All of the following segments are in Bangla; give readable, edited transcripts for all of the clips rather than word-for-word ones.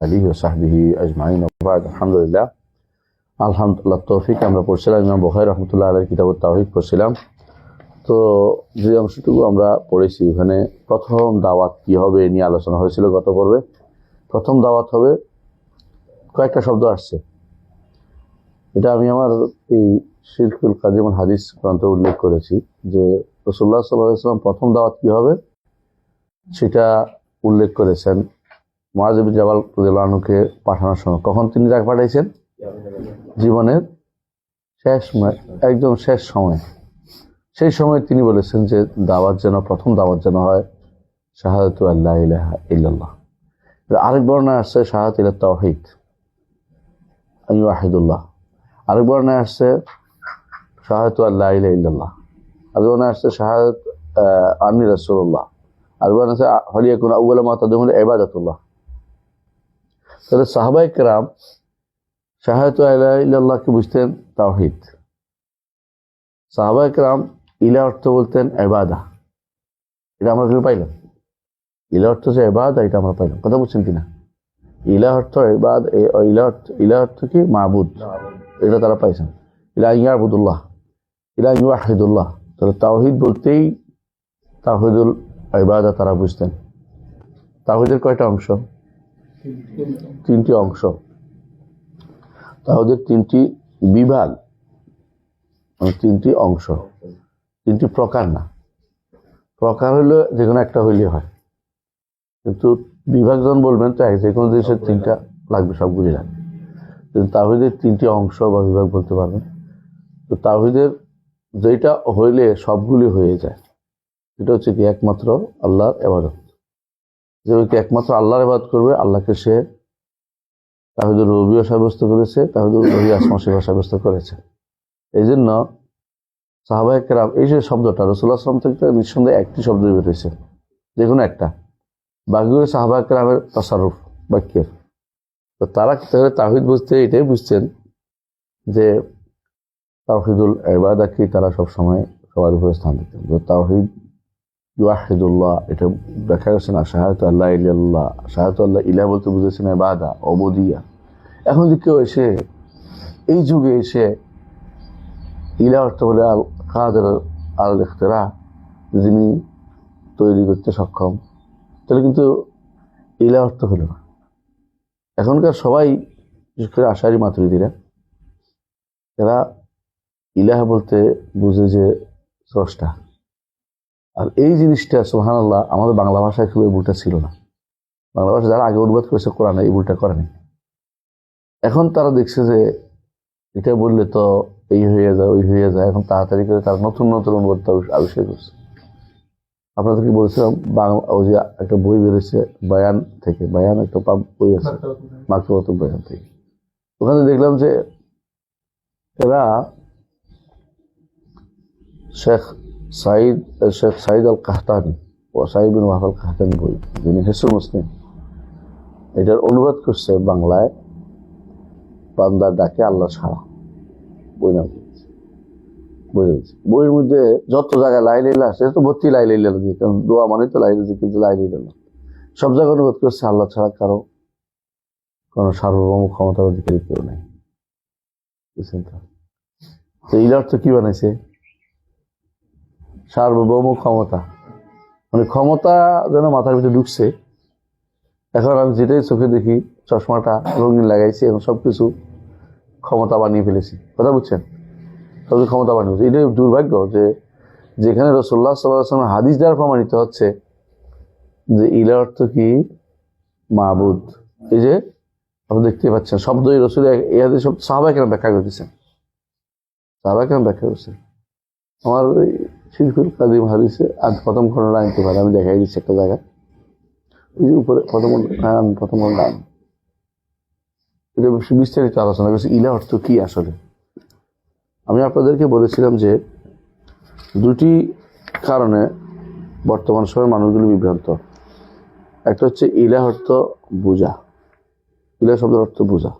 আলিহি ওয়া সাহবিহি আজমাইন ওয়া বা'দ। আলহামদুলিল্লাহ তৌফিক আমরা পড়ছিলাম ইমাম বুখারী রাহমাতুল্লাহ আলাইহির কিতাবুত তাওহীদ পড়ছিলাম। তো যে অংশটুকু আমরা পড়েছি ওখানে প্রথম দাওয়াত কি হবে নিয়ে আলোচনা হয়েছিল গত পর্বে। প্রথম দাওয়াত হবে, কয়েকটা শব্দ আসছে, এটা আমি আমার এই শিরকুল কাদিম হাদিস গ্রন্থে উল্লেখ করেছি যে রাসূলুল্লাহ সাল্লাল্লাহু আলাইহি ওয়াসাল্লাম প্রথম দাওয়াত কি হবে সেটা উল্লেখ করেছেন মুআয ইবনে জাবাল রাদিয়াল্লাহু আনহুকে পাঠানোর সময়। কখন তিনি তাকে পাঠাইছেন? জীবনের শেষ একদম শেষ সময়। সেই সময় তিনি বলেছেন যে দাওয়াত যেন প্রথম দাওয়াত যেন হয় শাহাদাতু আল্লা ইলাহা ইল্লাল্লাহ। আরেক বর্ণনা আসছে শাহাদাত ইলা তাওহীদ আইয়ুহিদুল্লাহ। আরেক বর্ণনা আসছে শাহাদাতু আল্লা ইলাহা ইল্লাল্লাহ। আরেক বর্ণনা আসছে শাহাদাত আন্নী রাসূলুল্লাহ। আরেক বর্ণনা আছে হলিয়াকুন আউয়ালা মা তাদউন ইবাদাতুল্লাহ। তাহলে সাহাবায়ে কেরাম শাহাদাতু লা ইলাহা ইল্লাল্লাহকে বুঝতেন তাওহীদ। সাহাবায়ে কেরাম ইলা অর্থ বলতেন ইবাদা। এটা আমরা কি পাইলাম? ইলা অর্থ যে ইবাদা, এটা আমরা পাইলাম। কথা বুঝছেন কিনা? ইলা অর্থ ইবাদ, ইলা অর্থ কি? মাবুদ। এটা তারা পাইছেন। ইলা ইয়াবুদুল্লাহ, ইলা ইউহিদুল্লাহ। তাহলে তাওহীদ বলতেই তাওহীদুল ইবাদা তারা বুঝতেন। তাওহীদের কয়টা অংশ? তিনটি অংশ। তাওহীদের তিনটি বিভাগ, তিনটি অংশ, তিনটি প্রকার না। প্রকার হইলে যে কোনো একটা হইলে হয়, কিন্তু বিভাগ যখন বলবেন তো যে কোনো জিনিসের তিনটা লাগবে, সবগুলি লাগবে। কিন্তু তাওহীদের তিনটি অংশ বা বিভাগ বলতে পারবেন। তো তাওহীদের যেটা হইলে সবগুলি হয়ে যায় এটা হচ্ছে কি একমাত্র আল্লাহর ইবাদত। যে ব্যক্তি একমাত্র আল্লাহর ইবাদত করবে, আল্লাহকে সে তাওহীদুর রুবুবিয়্যাহ সাব্যস্ত করেছে, তাওহীদুল উলুহিয়্যাহ আসমা সিফাত সাব্যস্ত করেছে। এই জন্য সাহাবায়ে কেরাম এই যে শব্দটা রাসূলুল্লাহ সাল্লাল্লাহু আলাইহি ওয়াসাল্লাম থেকে নিঃসন্দেহে একটি শব্দ বের হয়েছে, যে কোনো একটা। বাকিগুলো সাহাবায়ে কেরামের তাসাররুফ বাক্যের। তো তারা তাওহীদ বুঝতে এটাই বুঝছেন যে তাওহীদুল ইবাদা কি তারা সবসময় সবার উপরে স্থান দিতেন। যে তাওহীদ ইউহিদুল্লাহ, এটা ব্যাখ্যা করেছেন শাহাদাতু আল্লা ইলাহা ইল্লাল্লাহ। শাহাদাতু আল্লা ইলাহা বলতে বুঝেছেন ইবাদা, উবুদিয়্যাহ। এখন যে কেউ এসে এই যুগে এসে ইলাহ অর্থ বলে আল কাদের আল ইখতিরা, যিনি তৈরি করতে সক্ষম, তাহলে কিন্তু ইলাহ অর্থ হলো না। এখনকার সবাই বিশেষ করে আশারি মাতুরিদিরা এরা ইলাহ বলতে বুঝে যে স্রষ্টা। আর এই জিনিসটা সুবহানাল্লাহ আমাদের বাংলা ভাষায় খুব এই ভুলটা ছিল না। বাংলা ভাষা যারা আগে অনুবাদ করেছে কোরআনে এই ভুলটা করেনি। এখন তারা দেখছে যে এটা বললে তো এই হয়ে যায় ওই হয়ে যায়, এখন তাড়াতাড়ি করে তারা নতুন নতুন অনুবাদ আবিষ্কার করছে। আপনাদেরকে বলেছিলাম বাংলা ওই যে একটা বই বেরোচ্ছে বায়ান থেকে, বায়ান একটা বই আছে মাকতুবাতুল বায়ান থেকে। ওখানে দেখলাম যে এরা শেখ সাঈদ আল কাহতানি ও সাঈদ বিন ওয়াহাব আল কাহতানি বই, যিনি হিসনুল মুসলিম, এটার অনুবাদ করছে বাংলায় বান্দার ডাকে আল্লাহ ছাড়া। বই নাম বইয়ের মধ্যে যত জায়গায় লা ইলাহা ইল্লাল্লাহ আছে তো ভর্তি লা ইলাহা ইল্লাল্লাহ দিয়ে, কারণ দোয়া মানে তো লা ইলাহা ইল্লাল্লাহ। সব জায়গায় অনুবাদ করছে আল্লাহ ছাড়া কারো কোনো সার্বভৌম ক্ষমতার অধিকারী কেউ নেই। বুঝছেন তো ইলাহ অর্থ কি বানাইছে? সার্বভৌম ক্ষমতা, মানে ক্ষমতা যেন মাথার ভিতরে ঢুকছে। এখন আমি যেটাই চোখে দেখি, চশমাটা রঙিন লাগাইছি, এখন সবকিছু ক্ষমতা বানিয়ে ফেলেছি। কথা বুঝছেন? সবকিছু ক্ষমতা বানিয়ে ফেলেছি। এটাই দুর্ভাগ্য যে যেখানে রাসূলুল্লাহ সাল্লাল্লাহু আলাইহি ওয়াসাল্লাম হাদিস দ্বারা প্রমাণিত হচ্ছে যে ইলাহ অর্থ কি? মাবুদ। এই যে আপনি দেখতে পাচ্ছেন শব্দই রাসূল এই হাদিস সব সাহাবায়ে কেরাম ব্যাখ্যা করে দিয়েছেন। সাহাবায়ে কেরাম ব্যাখ্যা করেছেন। আমার ওই শিরকুল কাদিম হাদিসে আজ প্রথম খণ্ডটা আনতে পারে, আমি দেখাই দিচ্ছি একটা জায়গা, ওই যে উপরে প্রথম খণ্ড। এটা বিস্তারিত আলোচনা করছি ইলাহ অর্থ কি আসলে। আমি আপনাদেরকে বলেছিলাম যে দুটি কারণে বর্তমান সময়ে মানুষগুলো বিভ্রান্ত। একটা হচ্ছে ইলাহ অর্থ বোঝা। ইলাহ শব্দের অর্থ বোঝা।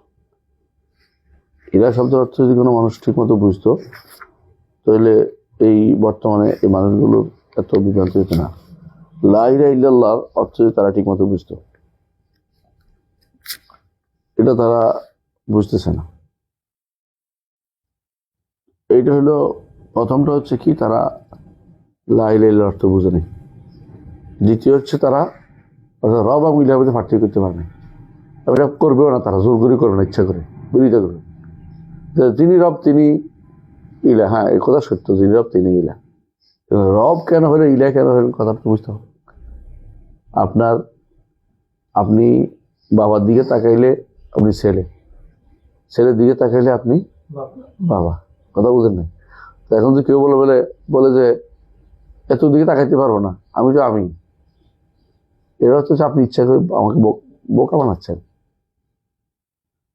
ইলাহ শব্দের অর্থ যদি কোনো মানুষ ঠিক মতো বুঝতো তাহলে এই বর্তমানে এই মানুষগুলো এত বিভ্রান্ত হতো না। লা ইলাহা ইল্লাল্লাহর অর্থ যদি তারা ঠিক মতো বুঝতো, এটা তারা বুঝতেছে না। এইটা হলো প্রথমটা হচ্ছে কি, তারা লা ইলাহা ইল্লাল্লাহ অর্থ বুঝে নেই। দ্বিতীয় হচ্ছে তারা রব এবং ইলার মধ্যে পার্থক্য করতে পারে না। এটা করবেও না, তারা জোর করে করবে না, ইচ্ছা করে বিরোধিতা করবে। যিনি রব তিনি ইলা, হ্যাঁ এই কথা সত্য, যিনি রব তিনি ইলা। রব কেন হলে ইলা কেন হলেন কথাটা বুঝতে হবে। আপনি বাবার দিকে তাকাইলে আপনি ছেলে, ছেলের দিকে তাকাইলে আপনি বাবা, কথা বুঝেন না। তো এখন যে কেউ বলে যে এত দিকে তাকাইতে পারবো না, আমি তো আমি, এরা হচ্ছে আপনি ইচ্ছা করে আমাকে বোকা বানাচ্ছেন।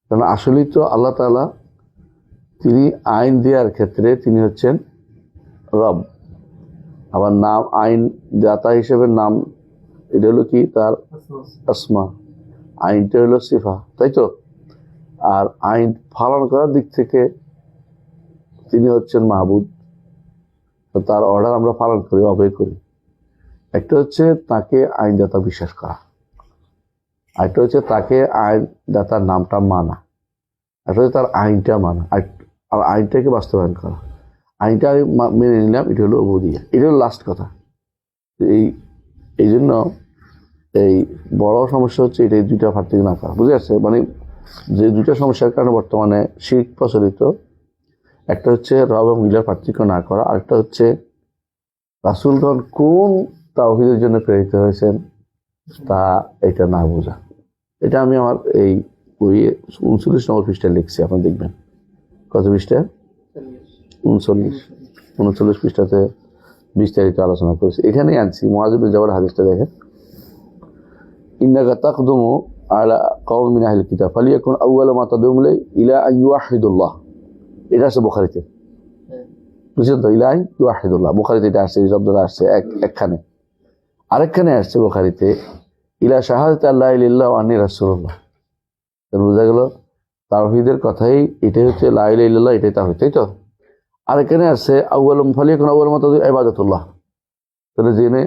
কারণ আসলেই তো আল্লাহ তাআলা তিনি আইন দেওয়ার ক্ষেত্রে তিনি হচ্ছেন রব। আবার নাম আইন দাতা হিসেবে নাম, এটা হলো কি তার আসমা, আইনটা হলো সিফা, তাই তো। আর আইন পালন করার দিক থেকে তিনি হচ্ছেন মাহবুদ। তার অর্ডার আমরা পালন করি, অবয় করি। একটা হচ্ছে তাকে আইনদাতা বিশ্বাস করা, আরেকটা হচ্ছে তাকে আইনদাতার নামটা মানা, একটা হচ্ছে তার আইনটা মানা, আর আইনটাকে বাস্তবায়ন করা। আইনটা আমি মেনে নিলাম, এটা হলো উবুদিয়া, এটা হলো লাস্ট কথা। এই জন্য এই বড় সমস্যা হচ্ছে এটা, দুইটা পার্থক্য না করা, বুঝে আসছে? মানে যে দুইটা সমস্যার কারণে বর্তমানে শিরক প্রচলিত, একটা হচ্ছে রব এবং ইলার পার্থক্য না করা, আরেকটা হচ্ছে রাসূলগণ কোন তাওহীদের জন্য প্রেরিত হয়েছেন তা এটা না বোঝা। এটা আমি আমার এই বইয়ে 39 নম্বর পৃষ্ঠায় লিখছি, আপনি দেখবেন। কত পৃষ্ঠা? 39 পৃষ্ঠাতে বিস্তারিত আলোচনা করেছি। এখানেই আনছি মুআয ইবনে জাবাল হাদিসটা দেখেন, ইন্নাকা তাকদুমু আলা কওমিন মিন আহলিল কিতাব ফালিয়াকুন আউওয়ালু মা তাদুমু ইলা আন ইউওয়াহিদুল্লাহ। এটা আছে বুখারীতে, বুঝছেন তো? ইলা আন ইউওয়াহিদুল্লাহ, বুখারীতে এটা আসছে, এই শব্দটা আসছে একখানে। আরেকখানে আসছে বুখারীতে ইলা শাহাদাতি আল্লা ইলাহা ইল্লাল্লাহ ওয়া আন্নী রাসূলুল্লাহ। বোঝা গেল তাওহীদের কথাই এটাই হচ্ছে লা ইলাহা ইল্লাল্লাহ, এটাই তাওহীদ, তাই তো। আরেকখানে আসছে আউওয়ালু ফালিয়াকুন আউওয়ালু মা তাদুমু ইবাদাতুল্লাহ। তাহলে জেনে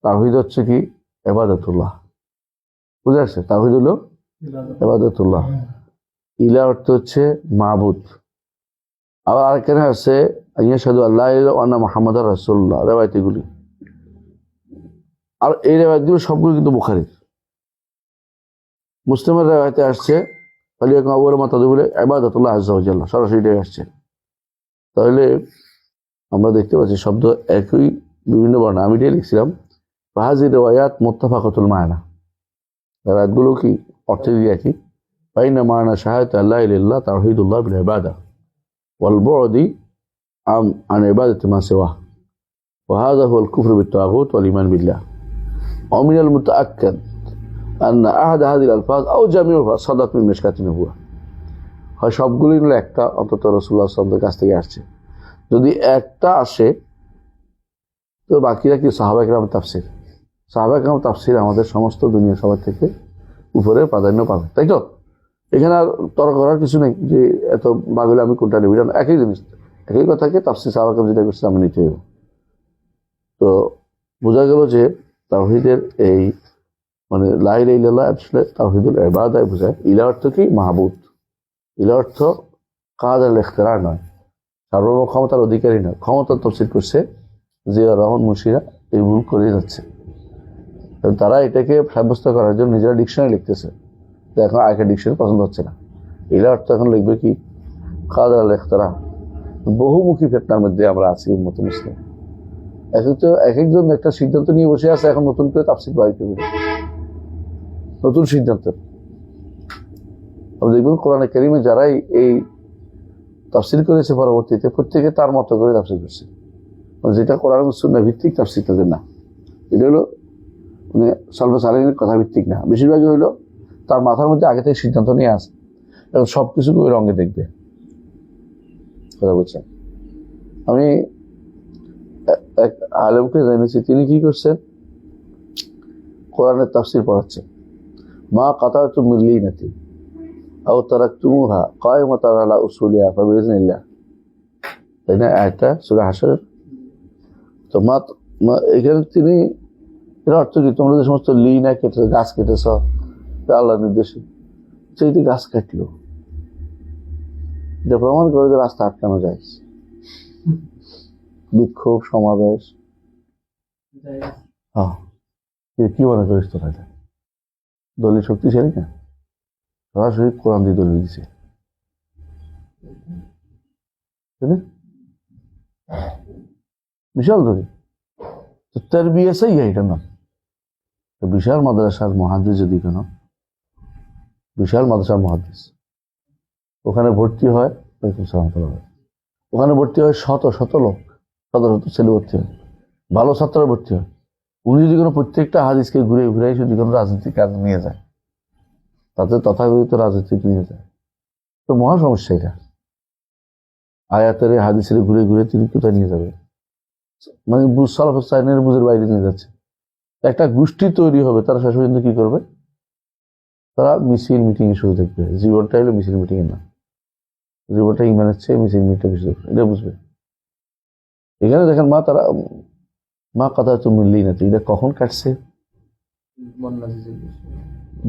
তাওহীদ হচ্ছে কি? ইবাদাতুল্লাহ। বুঝা আসছে? তাওহীদ হলো ইবাদাতুল্লাহ, ইলা অর্থ হচ্ছে মাবুদ। আবার আরেকখানে আসছে আশহাদু আল্লা ইলাহা ইল্লাল্লাহ ওয়া আন্না মুহাম্মাদার রাসূলুল্লাহ, রিওয়ায়াতগুলি। আর এই রিওয়ায়াতগুলো সবগুলো কিন্তু বুখারীর। মুসলিমের রিওয়ায়াতে আসছে ফালিয়াকুন আউওয়ালু মা তাদুমু ইবাদাতুল্লাহ আযজা ওয়া জাল্লা, সরাসরি এটাই আসছে। তাহলে আমরা দেখতে পাচ্ছি শব্দ একই, বিভিন্ন বর্ণ। আমি এটাই লিখছিলাম ফাহাযিহির রিওয়ায়াত মুত্তাফাকাতুল মা'না, রিওয়ায়াতগুলো কি অর্থ দিয়ে একই। ফাইন্না মা'না শাহাদাতি আল্লা ইলাহা ইল্লাল্লাহ তাওহীদুল্লাহ বিল ইবাদা ওয়াল বু'দি আন ইবাদাতি মা সিওয়া ওয়া হাযা হুয়াল কুফরু বিত তাগুত ওয়াল ঈমান বিল্লাহ ওয়া মিনাল মুতাআক্কাদ আন্না আহাদ হাযিহিল আলফাজ আও জামিউহা সাদাত মিন মিশকাতি নবুওয়া। হয় সবগুলোই হলো একটা অন্তত রাসূলুল্লাহ সাল্লাল্লাহু আলাইহি ওয়াসাল্লামের কাছ থেকে আসছে। যদি একটা আসে তো বাকিরা কি সাহাবায়ে কেরাম তাফসীর, সাহাবায়ে কেরাম তাফসীর আমাদের সমস্ত দুনিয়া সবার থেকে উপরে প্রাধান্য পাবে, তাই তো। এখানে আর তর্ক করার কিছু নেই যে এত বাগলে আমি কোনটা নেব, একই জিনিস, একই কথাকে তাফসীর সাহাবায়ে কেরাম যেটা করছে আমি নিতে হবে। তো বোঝা গেল যে তাওহীদের এই মানে লা ইলাহা ইল্লাল্লাহ আসলে তাওহীদুল ইবাদায় বোঝায়। ইলা অর্থ কি? মাহবুদ। ইলা অর্থ কাদার ইখতিরা নয়, সার্বভৌম ক্ষমতার অধিকারী নয়। ক্ষমতার তাফসীর করছে জিয়া রহমান মুশিরা, এই ভুল করে যাচ্ছে। তারা এটাকে সাব্যস্ত করার জন্য নিজেরা ডিকশনারি লিখতেছে, এখন আগের ডিকশনারি পছন্দ হচ্ছে না। ইলা অর্থ এখন লিখবে কি? কাদার ইখতিরা। বহুমুখী ফিতনার মধ্যে আমরা আছি উম্মতে মুসলিম। এক একজন একটা সিদ্ধান্ত নিয়ে বসে আছে, এখন নতুন করে তাফসীর বাইর করবে, নতুন সিদ্ধান্ত। আমরা দেখবেন কোরআনে কারীমে যারাই এই তাফসীর করেছে পরবর্তীতে প্রত্যেকে তার মতো করে তাফসীর করছে, যেটা কোরআন এবং সুন্নাহ ভিত্তিক তাফসীর তাদের না। এটা হলো মানে সালফে সালেহিনের কথা ভিত্তিক না, বেশিরভাগই হইলো তার মাথার মধ্যে আগে থেকে সিদ্ধান্ত নিয়ে আসে এবং সবকিছু ওই রঙে দেখবে। কথা বলছেন। আমি এক আলেমকে জেনেছি, তিনি কি করছেন, কোরআনের তাফসীর পড়াচ্ছেন। মা কাতাতুম মিন লিনাতি আও তারাকতুমুহা কায়মাতান আলা উসুলিহা ফাবিইজনিল্লাহ, তাই না? আয়াতটা সূরা হাশরের। তো এখানে তিনি এর অর্থ কি? তোমরা যে সমস্ত লিনা কেটেছ, গাছ কেটেছ, আল্লাহর নির্দেশে, চাইতে গাছ কাটলো, এটা প্রমাণ করে যে রাস্তা আটকানো যায়। বিক্ষোভ সমাবেশ, হ্যাঁ, কি মনে করিস তোরা? এটা দলিল শক্তিশালী না? সরাসরি কোরআন দিয়ে দলিল দিছে, বিশাল দলিল। তো তার বিয়ে সেই এটা না, বিশাল মাদ্রাসার মুহাদ্দিস যদি কেন, বিশাল মাদ্রাসার মুহাদ্দিস, ওখানে ভর্তি হয়, ওখানে ভর্তি হয় শত শত লোক, শত শত ছেলে ভর্তি হয়, ভালো ছাত্ররা ভর্তি হয়। উনি যদি কোনো প্রত্যেকটা হাদিসকে ঘুরে ঘুরে যদি কোনো রাজনৈতিক কাজ নিয়ে যায়, তাতে তথাকথিত রাজনীতি নিয়ে যায়, তো মহা সমস্যা এটা। আয়াতের হাদিসের ঘুরে ঘুরে তিনি কোথায় নিয়ে যাবে? মানে সালাফের বুঝের বাইরে নিয়ে যাচ্ছে। একটা গোষ্ঠী তৈরি হবে, তারা শেষ পর্যন্ত কি করবে? তারা মিছিল মিটিং এ শুরু দেখবে। জীবনটা হলো মিছিল মিটিং এর না, জীবনটা ইমানের চেয়ে মিছিল মিটিং বেশি, এটা বুঝবে। এখানে দেখেন মা কথা তো মিললেই না, এটা কখন কাটছে?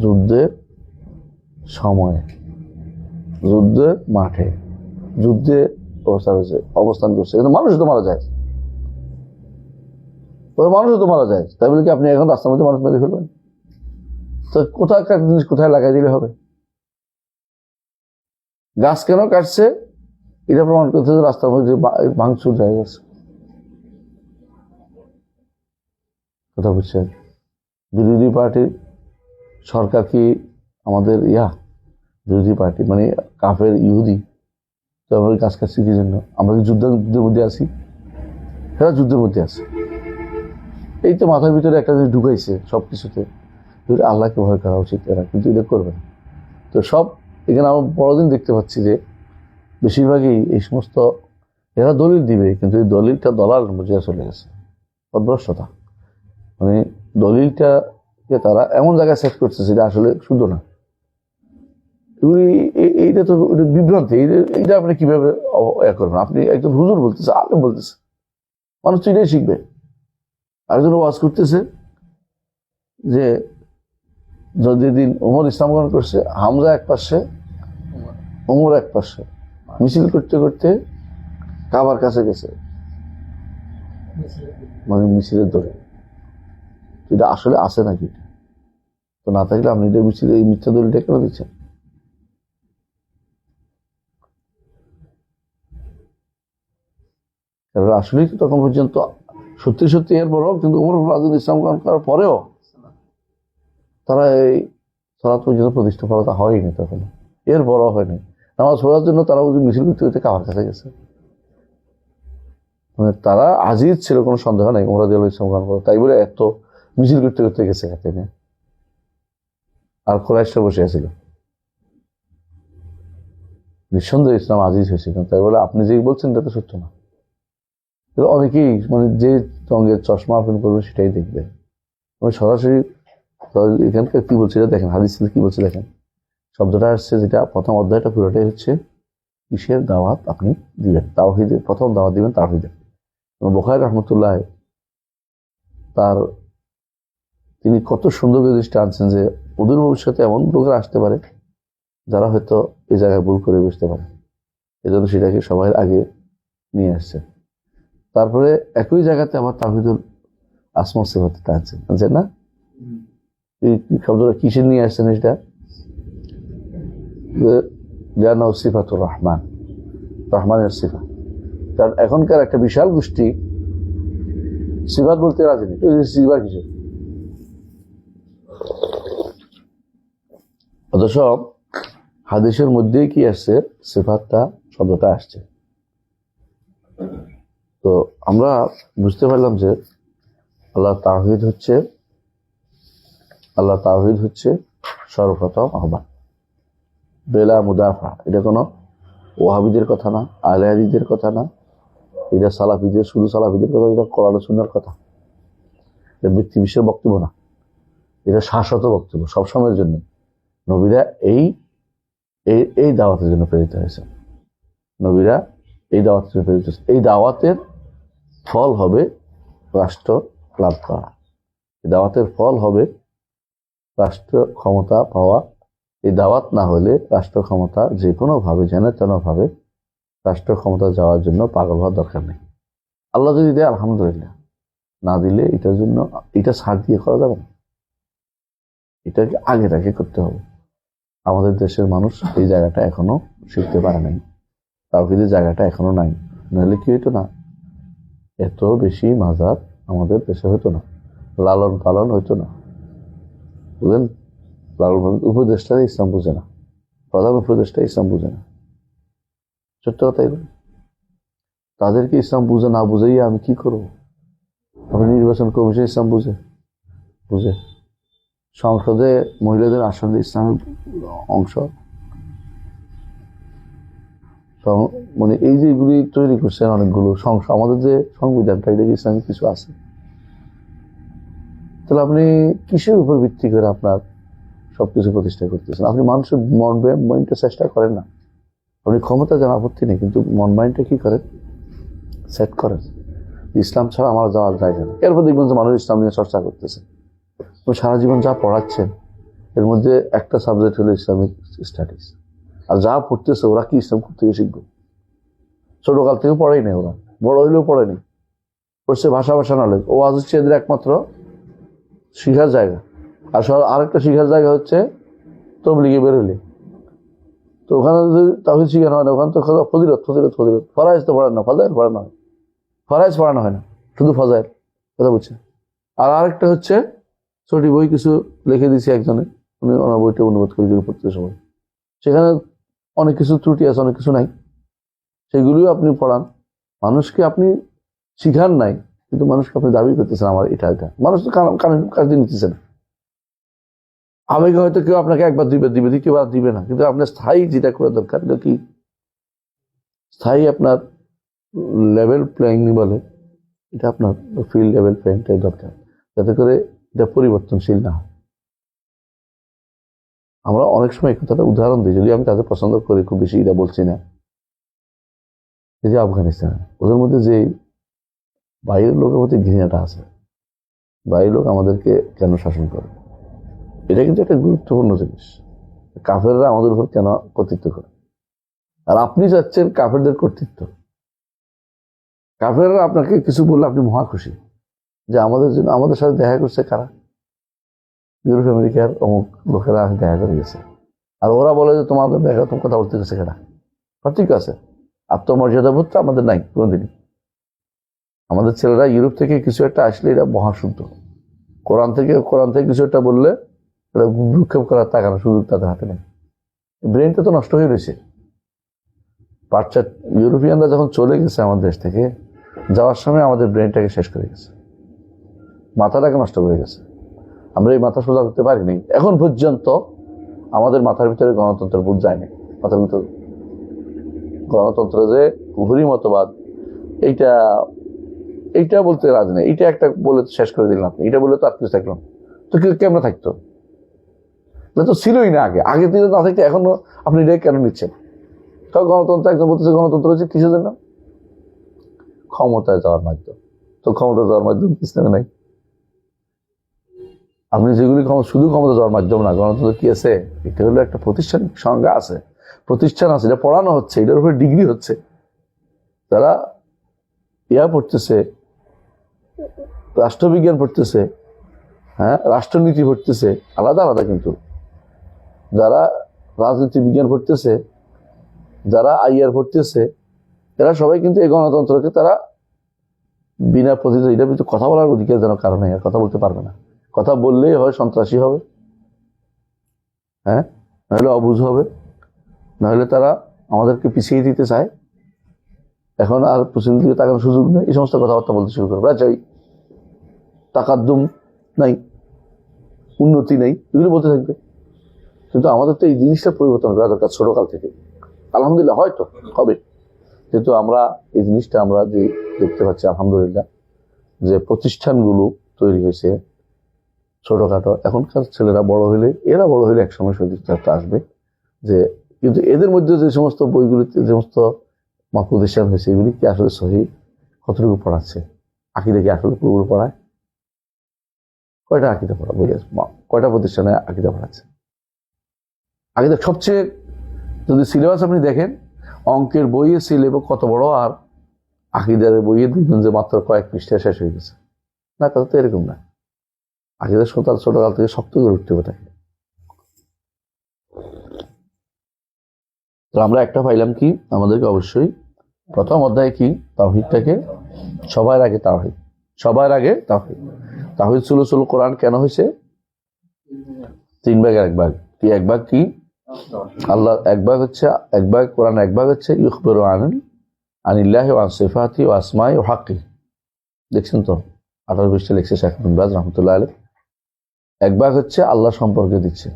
যুদ্ধের সময়ে, যুদ্ধের মাঠে, যুদ্ধে অবস্থান করছে, কিন্তু মানুষ তো মারা যায়, মানুষও তো মারা যায়। তাই বলে কি আপনি এখন রাস্তার মধ্যে মানুষ মেরে ফেলবেন? তো কোথাকার জিনিস কোথায় লাগাই দিলে হবে? গাছ কেন কাটছে এটা প্রমাণ করতে রাস্তার মধ্যে ভাঙচুর জায়গা আছে। কথা বুঝছেন? বিরোধী পার্টির সরকার কি আমাদের বিরোধী পার্টি মানে কাফের ইহুদি, তো আমরা গাছ কাটছি কি জন্য? আমরা কি যুদ্ধের মধ্যে আছি? এরা যুদ্ধের মধ্যে আছে। এই তো মাথার ভিতরে একটা জিনিস ঢুকাইছে সবকিছুতে, আল্লাহকে ভয় করা উচিত এরা, কিন্তু এটা করবে না। তো সব এখানে আমরা বড়দিন দেখতে পাচ্ছি যে বেশিরভাগই এই সমস্ত এরা দলিল দিবে, কিন্তু এই দলিলটা দলাল বুঝিয়া চলে গেছে, অদ্ভষ্টতা। মানে দলিলটাকে তারা এমন জায়গায় সেট করছে যেটা আসলে শুদ্ধ না। এইটা তো বিভ্রান্তি। এইটা আপনি কিভাবে করবেন? আপনি একজন হুজুর বলতেছে, আলেম বলতেছে, মানুষ তো এটাই শিখবে। আরেকজন ওয়াজ করতেছে যে যদি দিন ওমর ইসলাম গ্রহণ করছে, হামজা এক পাশে, ওমর এক পাশে, মিছিল করতে করতে কাবার কাছে গেছে, মানে মিছিলের দলে। এটা আসলে আছে নাকি? তো না থাকলে আপনি এটা মিছিল, এই মিথ্যা দলিলটা কেন দিচ্ছেন? আসলেই তখন পর্যন্ত সত্যি সত্যি এরপরও কিন্তু ওমর রাজুল ইসলাম গ্রহণ করার পরেও তারা এই সালাত পর্যন্ত প্রতিষ্ঠা করা হয়নি, তখন এর বড় হয়নি। নামাজ পড়ার জন্য তারা মিছিল করতে করতে কাবার কাছে গেছে। মানে তারা আজিজ ছিল, কোনো সন্দেহ নাই ওমর রাদিয়াল্লাহু ইসলাম গ্রহণ করা, তাই বলে এত মিছিল করতে করতে গেছে হাতে নিয়ে। আর কুরাইশরা বসে আছিল, নিঃসন্দেহে ইসলাম আজিজ হয়েছিল, তাই বলে আপনি যে বলছেন এটা তো সত্য না। অনেকেই মানে যে রঙের চশমা আপনি করবেন সেটাই দেখবে, সরাসরি। এখানকার কি বলছে দেখেন, হাদিস কি বলছে দেখেন। শব্দটা আসছে, যেটা প্রথম অধ্যায়টা পুরোটাই হচ্ছে কিসের দাওয়াত আপনি দিবেন? তাওহীদের প্রথম দাওয়াত দিবেন, তাওহীদের। বুখারী রাহমাতুল্লাহ তিনি কত সুন্দর দৃষ্টি আনছেন যে অদূর ভবিষ্যতে এমন লোকেরা আসতে পারে যারা হয়তো এই জায়গায় ভুল করে বুঝতে পারে, এজন্য সেটাকে সবাই আগে নিয়ে আসছে। তারপরে একই জায়গাতে আবার তাওহীদুল আসমা ওয়া সিফাত আনছেন, বুঝছেন না? এই শব্দটা কিসের নিয়ে আসছেন? এটা জানা সিফাতুর রহমান, রহমানের সিফা। কারণ এখনকার একটা বিশাল গোষ্ঠী সিফাত বলতে রাজি নেই। সিফা কিসের? অথচ হাদিসের মধ্যেই কি আসছে? সিফাতটা শব্দটা আসছে। তো আমরা বুঝতে পারলাম যে আল্লাহ তাওহীদ হচ্ছে সর্বপ্রথম আহ্বান, বেলা মুদাফা। এটা কোনো ওয়াহাবিদের কথা না, আহলে হাদিসদের কথা না, এটা সালাফিদের, শুধু সালাফিদের কথা, এটা কোরআন ও সুন্নাহর কথা। এটা ব্যক্তি বিশেষের বক্তব্য না, এটা শাশ্বত বক্তব্য সবসময়ের জন্য। নবীরা এই দাওয়াতের জন্য প্রেরিত হয়েছে, নবীরা এই দাওয়াতের জন্য প্রেরিত হয়েছে। এই দাওয়াতের ফল হবে রাষ্ট্র লাভ করা, এই দাওয়াতের ফল হবে রাষ্ট্র ক্ষমতা পাওয়া, এই দাওয়াত না হলে রাষ্ট্র ক্ষমতা যে কোনোভাবে যেন তেনভাবে রাষ্ট্র ক্ষমতা যাওয়ার জন্য পাগল হওয়ার দরকার নেই। আল্লাহ যদি দেয় আলহামদুলিল্লাহ, না দিলে এটার জন্য এটা ছাড় দিয়ে করা যাবে না, এটাকে আগে করতে হবে। আমাদের দেশের মানুষ এই জায়গাটা এখনো শিখতে পারে নাই, তাওহীদের জায়গাটা এখনো নাই। নাহলে কি হইতো না, এত বেশি মাজার আমাদের দেশে হতো না, লালন পালন হইতো না। বুঝলেন, লালন পালন উপদেষ্টারা ইসলাম বুঝে না, প্রধান উপদেষ্টা ইসলাম বুঝে না। সত্য কথা এগুলো। তাদেরকে ইসলাম বুঝে না বুঝাইয়া আমি কি করবো? আপনি নির্বাচন কমিশন ইসলাম বুঝে সংসদে মহিলাদের আসলে ইসলামের অংশ, মানে এই যে এগুলি তৈরি করছেন অনেকগুলো আমাদের যে সংবিধানটা, এটা ইসলামিক কিছু আছে? তাহলে আপনি কিসের উপর ভিত্তি করে আপনার সবকিছু প্রতিষ্ঠা করতেছেন? আপনি মানুষের মন মাইন্ডটা চেষ্টা করেন না। আপনি ক্ষমতা জানা আপত্তি নেই, কিন্তু মন মাইন্ডটা কি করেন? সেট করেন ইসলাম ছাড়া আমার যাওয়ার জায়গা নেই। এরপর দেখবেন যে মানুষ ইসলাম নিয়ে চর্চা করতেছে। সারা জীবন যা পড়াচ্ছেন এর মধ্যে একটা সাবজেক্ট হলো ইসলামিক স্টাডিজ। আর যা পড়তেছে ওরা কি ইসলাম থেকে শিখবে? ছোটকাল থেকে পড়াই নেই, ওরা বড় হইলেও পড়েনি, পড়ছে ভাষা নলেজ। ও আজ হচ্ছে এদের একমাত্র শিখার জায়গা। আর আরেকটা শিখার জায়গা হচ্ছে তবলিগে বেরোলে, তো ওখানে যদি তাওহীদ শিখানো হয় না, ওখানে তো ফজিলত। ফরাইজ তো পড়ানো, ফাজাইল পড়ানো হয়, ফরাইজ পড়ানো হয় না, শুধু ফাজাইল। কথা বুঝছেন? আর আরেকটা হচ্ছে ছোটি বই কিছু লিখে দিয়েছি একজনে, উনি ওনার বইটা অনুবাদ করে পড়তে সময়, সেখানে অনেক কিছু ত্রুটি আছে, অনেক কিছু নাই, সেগুলিও আপনি পড়ান। মানুষকে আপনি শিখান নাই, কিন্তু মানুষকে আপনি দাবি করতেছেন আমার এটা। মানুষ তো কাজে নিতেছে না। আবেগে হয়তো কেউ আপনাকে একবার দিবে, দ্বিতীয়বার দিবে না, কিন্তু আপনার স্থায়ী যেটা করা দরকার, এটা কি স্থায়ী আপনার লেভেল প্লেয়িং বলে, এটা আপনার ফিল্ড লেভেল প্লেয়িংটাই দরকার, যাতে করে এটা পরিবর্তনশীল না হয়। আমরা অনেক সময় এই কথাটা উদাহরণ দিই, যদি আমি তাদের পছন্দ করি খুব বেশি, এটা বলছি না। এই যে আফগানিস্তান, ওদের মধ্যে যে বাইরের লোকের প্রতি ঘৃণাটা আছে, বাইরের লোক আমাদেরকে কেন শাসন করে, এটা কিন্তু একটা গুরুত্বপূর্ণ জিনিস। কাফেররা আমাদের উপর কেন কর্তৃত্ব করে, আর আপনি চাচ্ছেন কাফেরদের কর্তৃত্ব। কাফেররা আপনাকে কিছু বললে আপনি মহা খুশি যে আমাদের জন্য, আমাদের সাথে দেখা করছে কারা? ইউরোপ আমেরিকার অমুক লোকেরা দেখা করে গেছে। আর ওরা বলে যে তোমাদের দেখা, তোমার কথা বলতে গেছে কেনা? ঠিক আছে, আত্মমর্যাদা বোধ তো আমাদের নাই কোনোদিনই। আমাদের ছেলেরা ইউরোপ থেকে কিছু একটা আসলে এরা মহাশুদ্ধ। কোরআন থেকে কিছু একটা বললে এটা ভ্রুক্ষেপ করার তাকানোর সুযোগ তাদের হাতে নেই। ব্রেনটা তো নষ্ট হয়ে রয়েছে। ইউরোপিয়ানরা যখন চলে গেছে আমাদের দেশ থেকে, যাওয়ার সময় আমাদের ব্রেনটাকে শেষ করে গেছে, মাথাটাকে নষ্ট করে গেছে। আমরা এই মাথা সোজা করতে পারিনি এখন পর্যন্ত। আমাদের মাথার ভিতরে গণতন্ত্রের বোধ যায়নি। মাথার ভিতরে গণতন্ত্র যে ঘুরি মতবাদ, এইটা বলতে রাজি নেই। এইটা একটা বলে শেষ করে দিলাম, এটা বলে তো আর কিছু থাকলাম তো কেমন থাকতো? তো ছিলই না আগে দিলে না থাকতে, এখনো আপনি এটা কেন নিচ্ছেন? গণতন্ত্র একজন বলতেছে গণতন্ত্র হচ্ছে কিসের জন্য? ক্ষমতায় যাওয়ার মাধ্যম। তো ক্ষমতা যাওয়ার মাধ্যম ইসলামে নাই। আপনি যেগুলি শুধু ক্ষমতা যাওয়ার মাধ্যম না, গণতন্ত্র কি আছে? এটা হলো একটা প্রতিষ্ঠানিক সংজ্ঞা আছে, প্রতিষ্ঠান আছে, এটা পড়ানো হচ্ছে, এটার উপরে ডিগ্রি হচ্ছে। তারা পড়তেছে, রাষ্ট্রবিজ্ঞান পড়তেছে, হ্যাঁ, রাষ্ট্রনীতি পড়তেছে, আলাদা আলাদা। কিন্তু যারা রাজনীতি বিজ্ঞান পড়তেছে, যারা আইআর পড়তেছে, এরা সবাই কিন্তু এই গণতন্ত্রকে তারা বিনা প্রতিদ্বন্দ্বিতা, এটা কিন্তু কথা বলার অধিকার যেন কারণে আর কথা বলতে পারবে না। কথা বললেই হয় সন্ত্রাসী হবে, হ্যাঁ, নাহলে অবুঝ হবে, নাহলে তারা আমাদেরকে পিছিয়ে দিতে চায়। এখন আর পিছনের দিকে তাকানোর সুযোগ নেই, এই সমস্ত কথাবার্তা বলতে শুরু করবে। চাই তাকাদ্দুম নাই, উন্নতি নেই, এগুলো বলতে থাকবে। কিন্তু আমাদের তো এই জিনিসটা পরিবর্তন করা দরকার ছোটকাল থেকে। আলহামদুলিল্লাহ হয়তো হবে, যেহেতু আমরা এই জিনিসটা আমরা যে দেখতে পাচ্ছি আলহামদুলিল্লাহ, যে প্রতিষ্ঠানগুলো তৈরি হয়েছে ছোটখাটো। এখনকার ছেলেরা এরা বড় হইলে একসময় সদিচ্ছা আসবে যে, কিন্তু এদের মধ্যে যে সমস্ত বইগুলিতে যে সমস্ত প্রতিষ্ঠান হয়েছে, এগুলি কি আসলে সহি কতটুকু পড়াচ্ছে? আকিদা কি আসলে পুরোপুরি পড়ায়? কয়টা আকিদা পড়া বই আছে? কয়টা প্রতিষ্ঠানে আকিদা পড়াচ্ছে? আগে তো সবচেয়ে, যদি সিলেবাস আপনি দেখেন, অঙ্কের বইয়ের সিলেবাস কত বড়, আর আকিদার বইয়ে দেখবেন যে মাত্র কয়েক পৃষ্ঠা শেষ হয়ে গেছে। না, কথা তো এরকম না। আকিদার ছোটকাল থেকে শক্ত করে উঠতে হবে তাকে। তো আমরা একটা পাইলাম কি, আমাদেরকে অবশ্যই প্রথম অধ্যায় কি, তাওহীদটাকে সবার আগে তাওহীদ, সবার আগে তাওহীদ। তাওহীদ সুলুসুল কোরআন কেন হয়েছে? 3 ভাগের 1 ভাগ। কি 1 ভাগ কি? আল্লাহ 1 ভাগ হচ্ছে, 1 ভাগ কোরআন, 1 ভাগ হচ্ছে ইখবিরু আনিল্লাহি ওয়া সিফাতি ওয়া আসমাই ওয়া হাক্কি। দেখছেন তো 18 পৃষ্ঠা লিখছে শেখ বিন বাজ রাহমাতুল্লাহ আলাইহি। 1 ভাগ হচ্ছে আল্লাহ সম্পর্কে দিচ্ছে,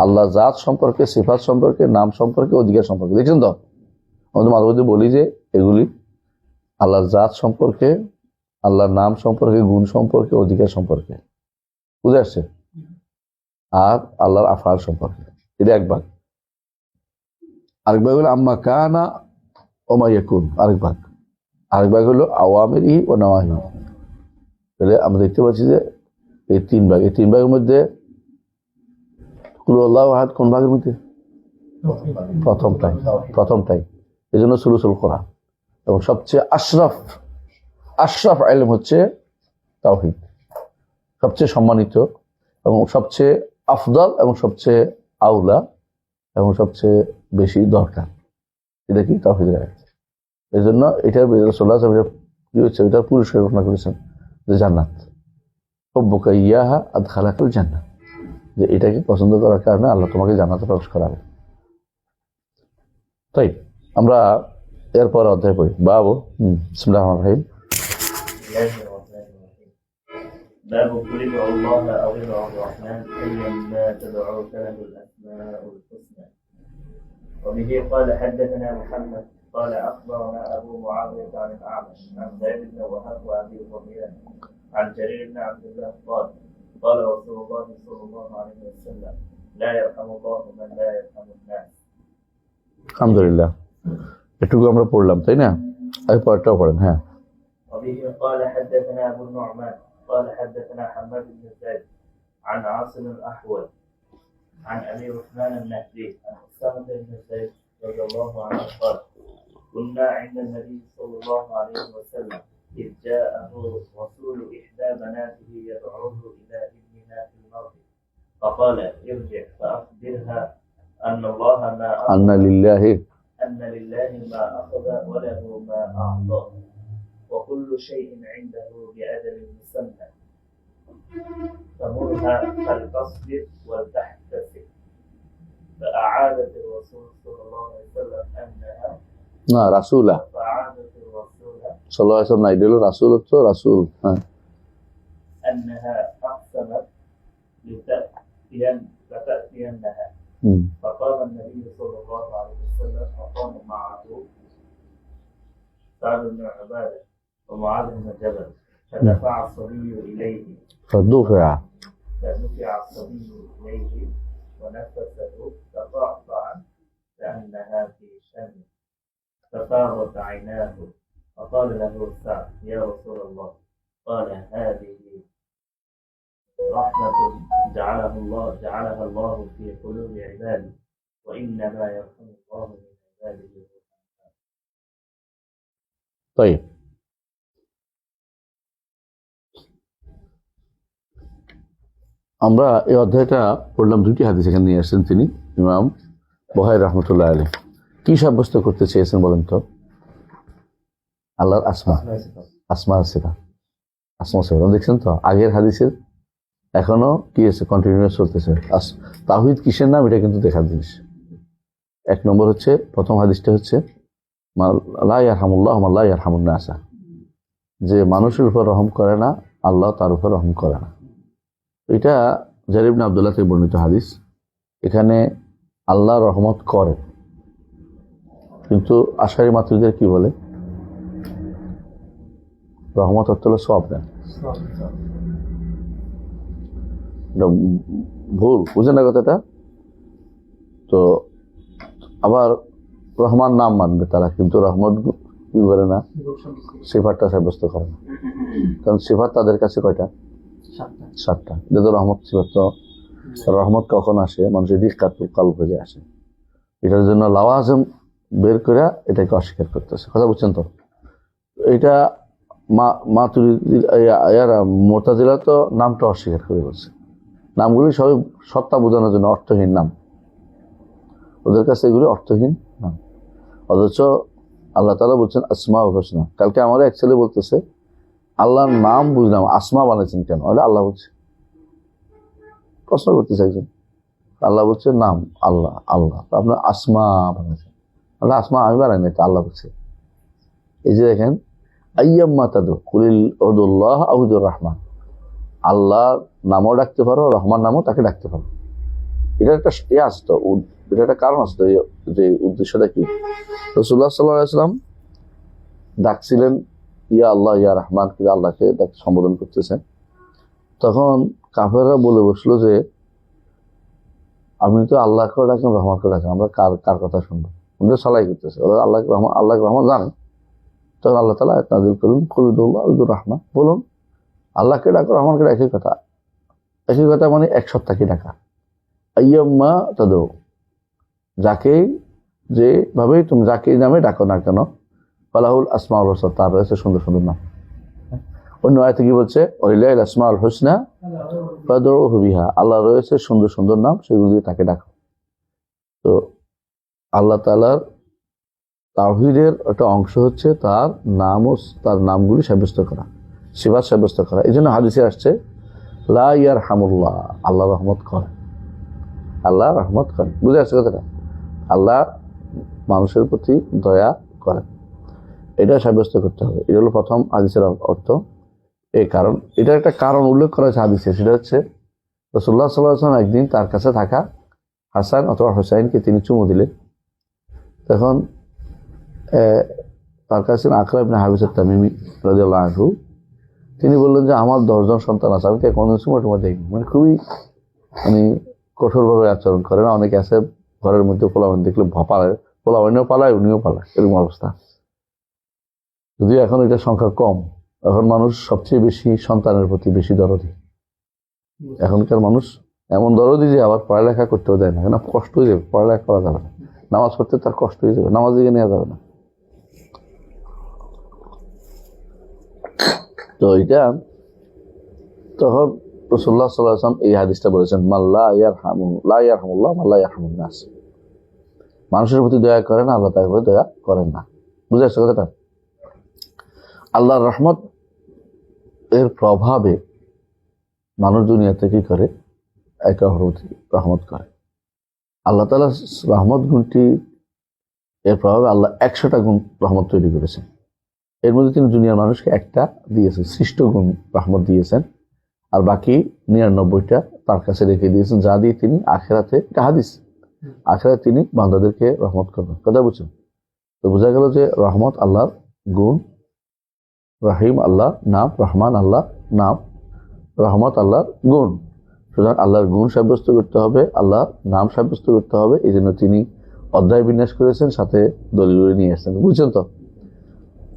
আল্লাহ জাত সম্পর্কে, সিফাত সম্পর্কে, নাম সম্পর্কে, অধিকার সম্পর্কে। দেখছেন তো, আমাদের মাঝে মধ্যে বলি যে এগুলি আল্লাহর জাত সম্পর্কে, আল্লাহর নাম সম্পর্কে, গুণ সম্পর্কে, অধিকার সম্পর্কে, বুঝে আসছে? আর আল্লাহর আফআল সম্পর্কে, এটা 1 ভাগ। আরেক ভাগ হলো আম্মা কানা ওয়া মা ইয়াকুন, আরেক ভাগ হলো আওয়ামিরি ও নাওয়াহি। তাহলে আমরা দেখতে পাচ্ছি যে এই 3 ভাগ, এই 3 ভাগের মধ্যে কুল আল্লাহু আহাদ কোন ভাগের মধ্যে? প্রথমটাই। এই জন্য সুলুসুল কোরআন। এবং সবচেয়ে আশরাফ ইলম হচ্ছে তাওহীদ, সবচেয়ে সম্মানিত এবং সবচেয়ে আফদল এবং সবচেয়ে আউলা এবং সবচেয়ে বেশি দরকার। এটা কি? তাওহীদের আয়াত। এই জন্য এটা রাসূলুল্লাহ সাল্লাল্লাহু আলাইহি ওয়াসাল্লাম কি হচ্ছে, এটা পুরস্কার ঘোষণা করেছেন যে জান্নাত, হুব্বুকা ইয়াহা আদখালাকাল জান্নাহ, যে এটাকে পছন্দ করার কারণে আল্লাহ তোমাকে জান্নাতে প্রবেশ করাবে। তাই আমরা এরপর অধ্যায় পড়ি। বাবু বিসমিল্লাহির রহমানির রহিম। باب قل ادعوا الله او ادعوا الرحمن ايما تدعوا فله الاسماء الحسنى. وبه قال حدثنا محمد قال اخبرنا ابو معاويه عن الاعمش عن زيد بن وهب وابي هريره عن جرير بن عبد الله قال رسول الله صلى الله عليه وسلم لا يرحم الله من لا يرحم الناس. আলহামদুলিল্লাহ, এটুকু আমরা পড়লাম, তাই না? আর পরেরটাও পড়েন। হ্যাঁ। وبه قال حدثنا ابو النعمان قال حدثنا حماد بن زيد عن عاصم الاحول عن ابي عثمان النهدي عن اسامه بن زيد رضي الله عنه قال كنا عند النبي صلى الله عليه وسلم اذ جاءه رسول احدى بناته يدعوه الى ابنها في الموت فقال ارجع فاخبرها ان الله ما أن لله ما اخذ وله ما اعطى وكل شيء عنده بأجل مسمى فمرها فلتصبر ولتحتسب. فأعادت الرسول صلى الله عليه وسلم أنها رسوله فأعادت الرسول صلى الله عليه وسلم يدل رسول أنها أقسمت لتأتينها. فقام النبي صلى الله عليه وسلم وقام معه سعد بن عبادة ومعاذ بن جبل فدفع الصبي إليه فدفع الصبي إليه ونفسه تقعقع كأنها في شم ففاضت عيناه فقال له سعد يا رسول الله قال هذه رحمة جعلها الله في قلوب عباده وإنما يرحم الله من عباده. طيب আমরা এই অধ্যায়টা পড়লাম, 2টি হাদিস এখানে নিয়ে আসছেন তিনি, ইমাম বুখারী রাহমাতুল্লাহ আলাইহি। কি সাব্যস্ত করতে চেয়েছেন বলেন তো? আল্লাহর আসমা সিফাত। দেখছেন তো আগের হাদিসের এখনো কি আছে, কন্টিনিউয়াস চলতেছে। তাওহীদ কিসের নাম, এটা কিন্তু দেখার জিনিস। 1 নম্বর হচ্ছে, প্রথম হাদিসটা হচ্ছে লা ইয়ারহামুল্লাহু মান লা ইয়ারহামুন নাস, যে মানুষের উপর রহম করে না, আল্লাহ তার উপর রহম করে না। এটা জারির ইবনে আব্দুল্লাহ থেকে বর্ণিত হাদিস। এখানে আল্লাহ রহমত করে, কিন্তু আশারি মাতৃদের কি বলে, রহমত অর্থ হলো সওয়াব দেন। ভুল বুঝেন না কথাটা। তো আবার রহমান নাম মানবে তারা, কিন্তু রহমত কি করে না, সিফাতটা সাব্যস্ত করে না। কারণ সিফাত তাদের কাছে কয়টা? 7টা। যেহেতু রহমত সিফাত তো রহমত কখন আসে? মানুষের দিক্কাতুল কলব হয়ে আসে। এটার জন্য লাওয়াজিম বের করে এটাকে অস্বীকার করতেছে। কথা বুঝছেন তো? এটা মুতাজিলা তো নামটা অস্বীকার করে বলছে। নামগুলি সবই সত্তা বোঝানোর জন্য অর্থহীন নাম, ওদের কাছে এগুলি অর্থহীন নাম। অথচ আল্লাহ তাআলা বলছেন আসমাউল হুসনা। কালকে আমার এক ছেলে বলতেছে আল্লাহর নাম বুঝলাম, আসমা বানাইছেন কেন? আল্লাহ বলছে, প্রশ্ন করতেছে একজন, আল্লাহ বলছে নাম আল্লাহ, আল্লাহ আপনার আসমা বানাইছেন। আল্লাহ আসমা আমি বানাই নাই, তো আল্লাহ বলছে। এই যে দেখেন, আইয়াম্মা তাদু কুলিল উদুল্লাহ আউদুর রহমান, আল্লাহর নামও ডাকতে পারো, রহমান নামও তাকে ডাকতে পারো। এটা একটা ইয়ে আসতো, এটা একটা কারণ আসতো। যে উদ্দেশ্যটা কি? রাসূলুল্লাহ সাল্লাল্লাহু আলাইহি ওয়াসাল্লাম ডাকছিলেন ইয়া আল্লাহ ইয়া রহমান, কিন্তু আল্লাহকে সম্বোধন করতেছেন। তখন কাফেররা বলে বসলো যে আপনি তো আল্লাহকে ডাকেন, রহমানকে ডাকেন, আমরা কার কার কথা শুনবো? উনি সালাই করতেছে, ওরা আল্লাহ রহমান, আল্লাহ রহমান জানে। তখন আল্লাহ তাআলা আয়াত নাযিল করলেন কুলুদুল্লাহ আউদুর রহমান, বলুন আল্লাহকে ডাকো, রহমানকে ডাকো, একই কথা। একই কথা মানে এক সত্তাকে ডাকা। আইয়াম্মা তাদু, যাকে যেভাবে তুমি যাকে নামে ডাকো না কেন, ফালাহুল আসমাউল হুসনা, তার রয়েছে সুন্দর সুন্দর নাম। অন্য আয়াতে কি বলছে? ওয়ালিল্লাহিল আসমাউল হুসনা ফাদউহু বিহা, আল্লাহ রয়েছে সুন্দর সুন্দর নাম, সেগুলো দিয়ে তাকে ডাকো। তো আল্লাহ তাআলার তাওহীদের একটা অংশ হচ্ছে তার নাম ও তার নামগুলি সাব্যস্ত করা, সিফাত সাব্যস্ত করা। এই জন্য হাদিসে আসছে লা ইয়ারহামুল্লাহ, আল্লাহ রহমত করেন, আল্লাহ রহমত করেন। বুঝে আসছে কথাটা? আল্লাহ মানুষের প্রতি দয়া করেন, এটা সাব্যস্ত করতে হবে। এটা হলো প্রথম হাদিসের অর্থ। এই কারণ, এটা একটা কারণ উল্লেখ করা হয়েছে হাদিসে, সেটা হচ্ছে রাসূলুল্লাহ সাল্লাল্লাহু আলাইহি ওয়াসাল্লাম একদিন তার কাছে থাকা হাসান অথবা হুসাইনকে তিনি চুমু দিলেন। তখন তার কাছে আকরা ইবনে হাবিস আত-তামিমি রাদিয়াল্লাহু আনহু, তিনি বললেন যে আমার 10 জন সন্তান আছে, আমি তো কোনো চুমা টুমা দেইনি। মানে খুবই কঠোরভাবে আচরণ করে না? অনেকে আছে ঘরের মধ্যে পোলাপান দেখলে পোলাপানিও পালায়, উনিও পালায়, এরকম অবস্থা। যদিও এখন এটা সংখ্যা কম, এখন মানুষ সবচেয়ে বেশি সন্তানের প্রতি বেশি দরদি। এখনকার মানুষ এমন দরদি যে আবার পড়ালেখা করতেও দেয় না, কেন? কষ্ট হয়ে যাবে, পড়ালেখা করা যাবে না, নামাজ পড়তে তার কষ্ট হয়ে যাবে, নামাজ দিকে নেওয়া যাবে না। তো এটা তখন রাসূলুল্লাহ সাল্লাল্লাহু আলাইহি ওয়াসাল্লাম এই হাদিসটা বলেছেন, মাল্লা লা ইয়ারহামুল্লাহ মাল্লা ইয়ারহামুন নাস, মানুষের প্রতি দয়া করেন না, আল্লাহ তার প্রতি দয়া করেন না। বুঝে আসছে কথাটা? আল্লাহর রহমত এর প্রভাবে মানুষ দুনিয়াতে কি করে? একে অপরের রহমত করে। আল্লাহ তাআলা রহমত গুণটি এর প্রভাবে আল্লাহ 100টা গুণ রহমত তৈরি করেছেন। এর মধ্যে তিনি দুনিয়ার মানুষকে একটা দিয়েছেন, সৃষ্ট গুণ রহমত দিয়েছেন, আর বাকি 99টা তার কাছে রেখে দিয়েছেন, যা দিয়ে তিনি আখিরাতে, এটা হাদিস, আখিরাতে তিনি বান্দাদেরকে রহমত করবেন। কথা বুঝছেন? তো বোঝা গেল যে রহমত আল্লাহর গুণ, রহিম আল্লাহ নাম, রহমান আল্লাহ নাম, রহমত আল্লাহর গুণ। সুতরাং আল্লাহর গুণ সাব্যস্ত করতে হবে, আল্লাহর নাম সাব্যস্ত করতে হবে। এই জন্য তিনি অধ্যায় বিন্যাস করেছেন, সাথে দলিল নিয়ে আসছেন। বুঝছেন তো?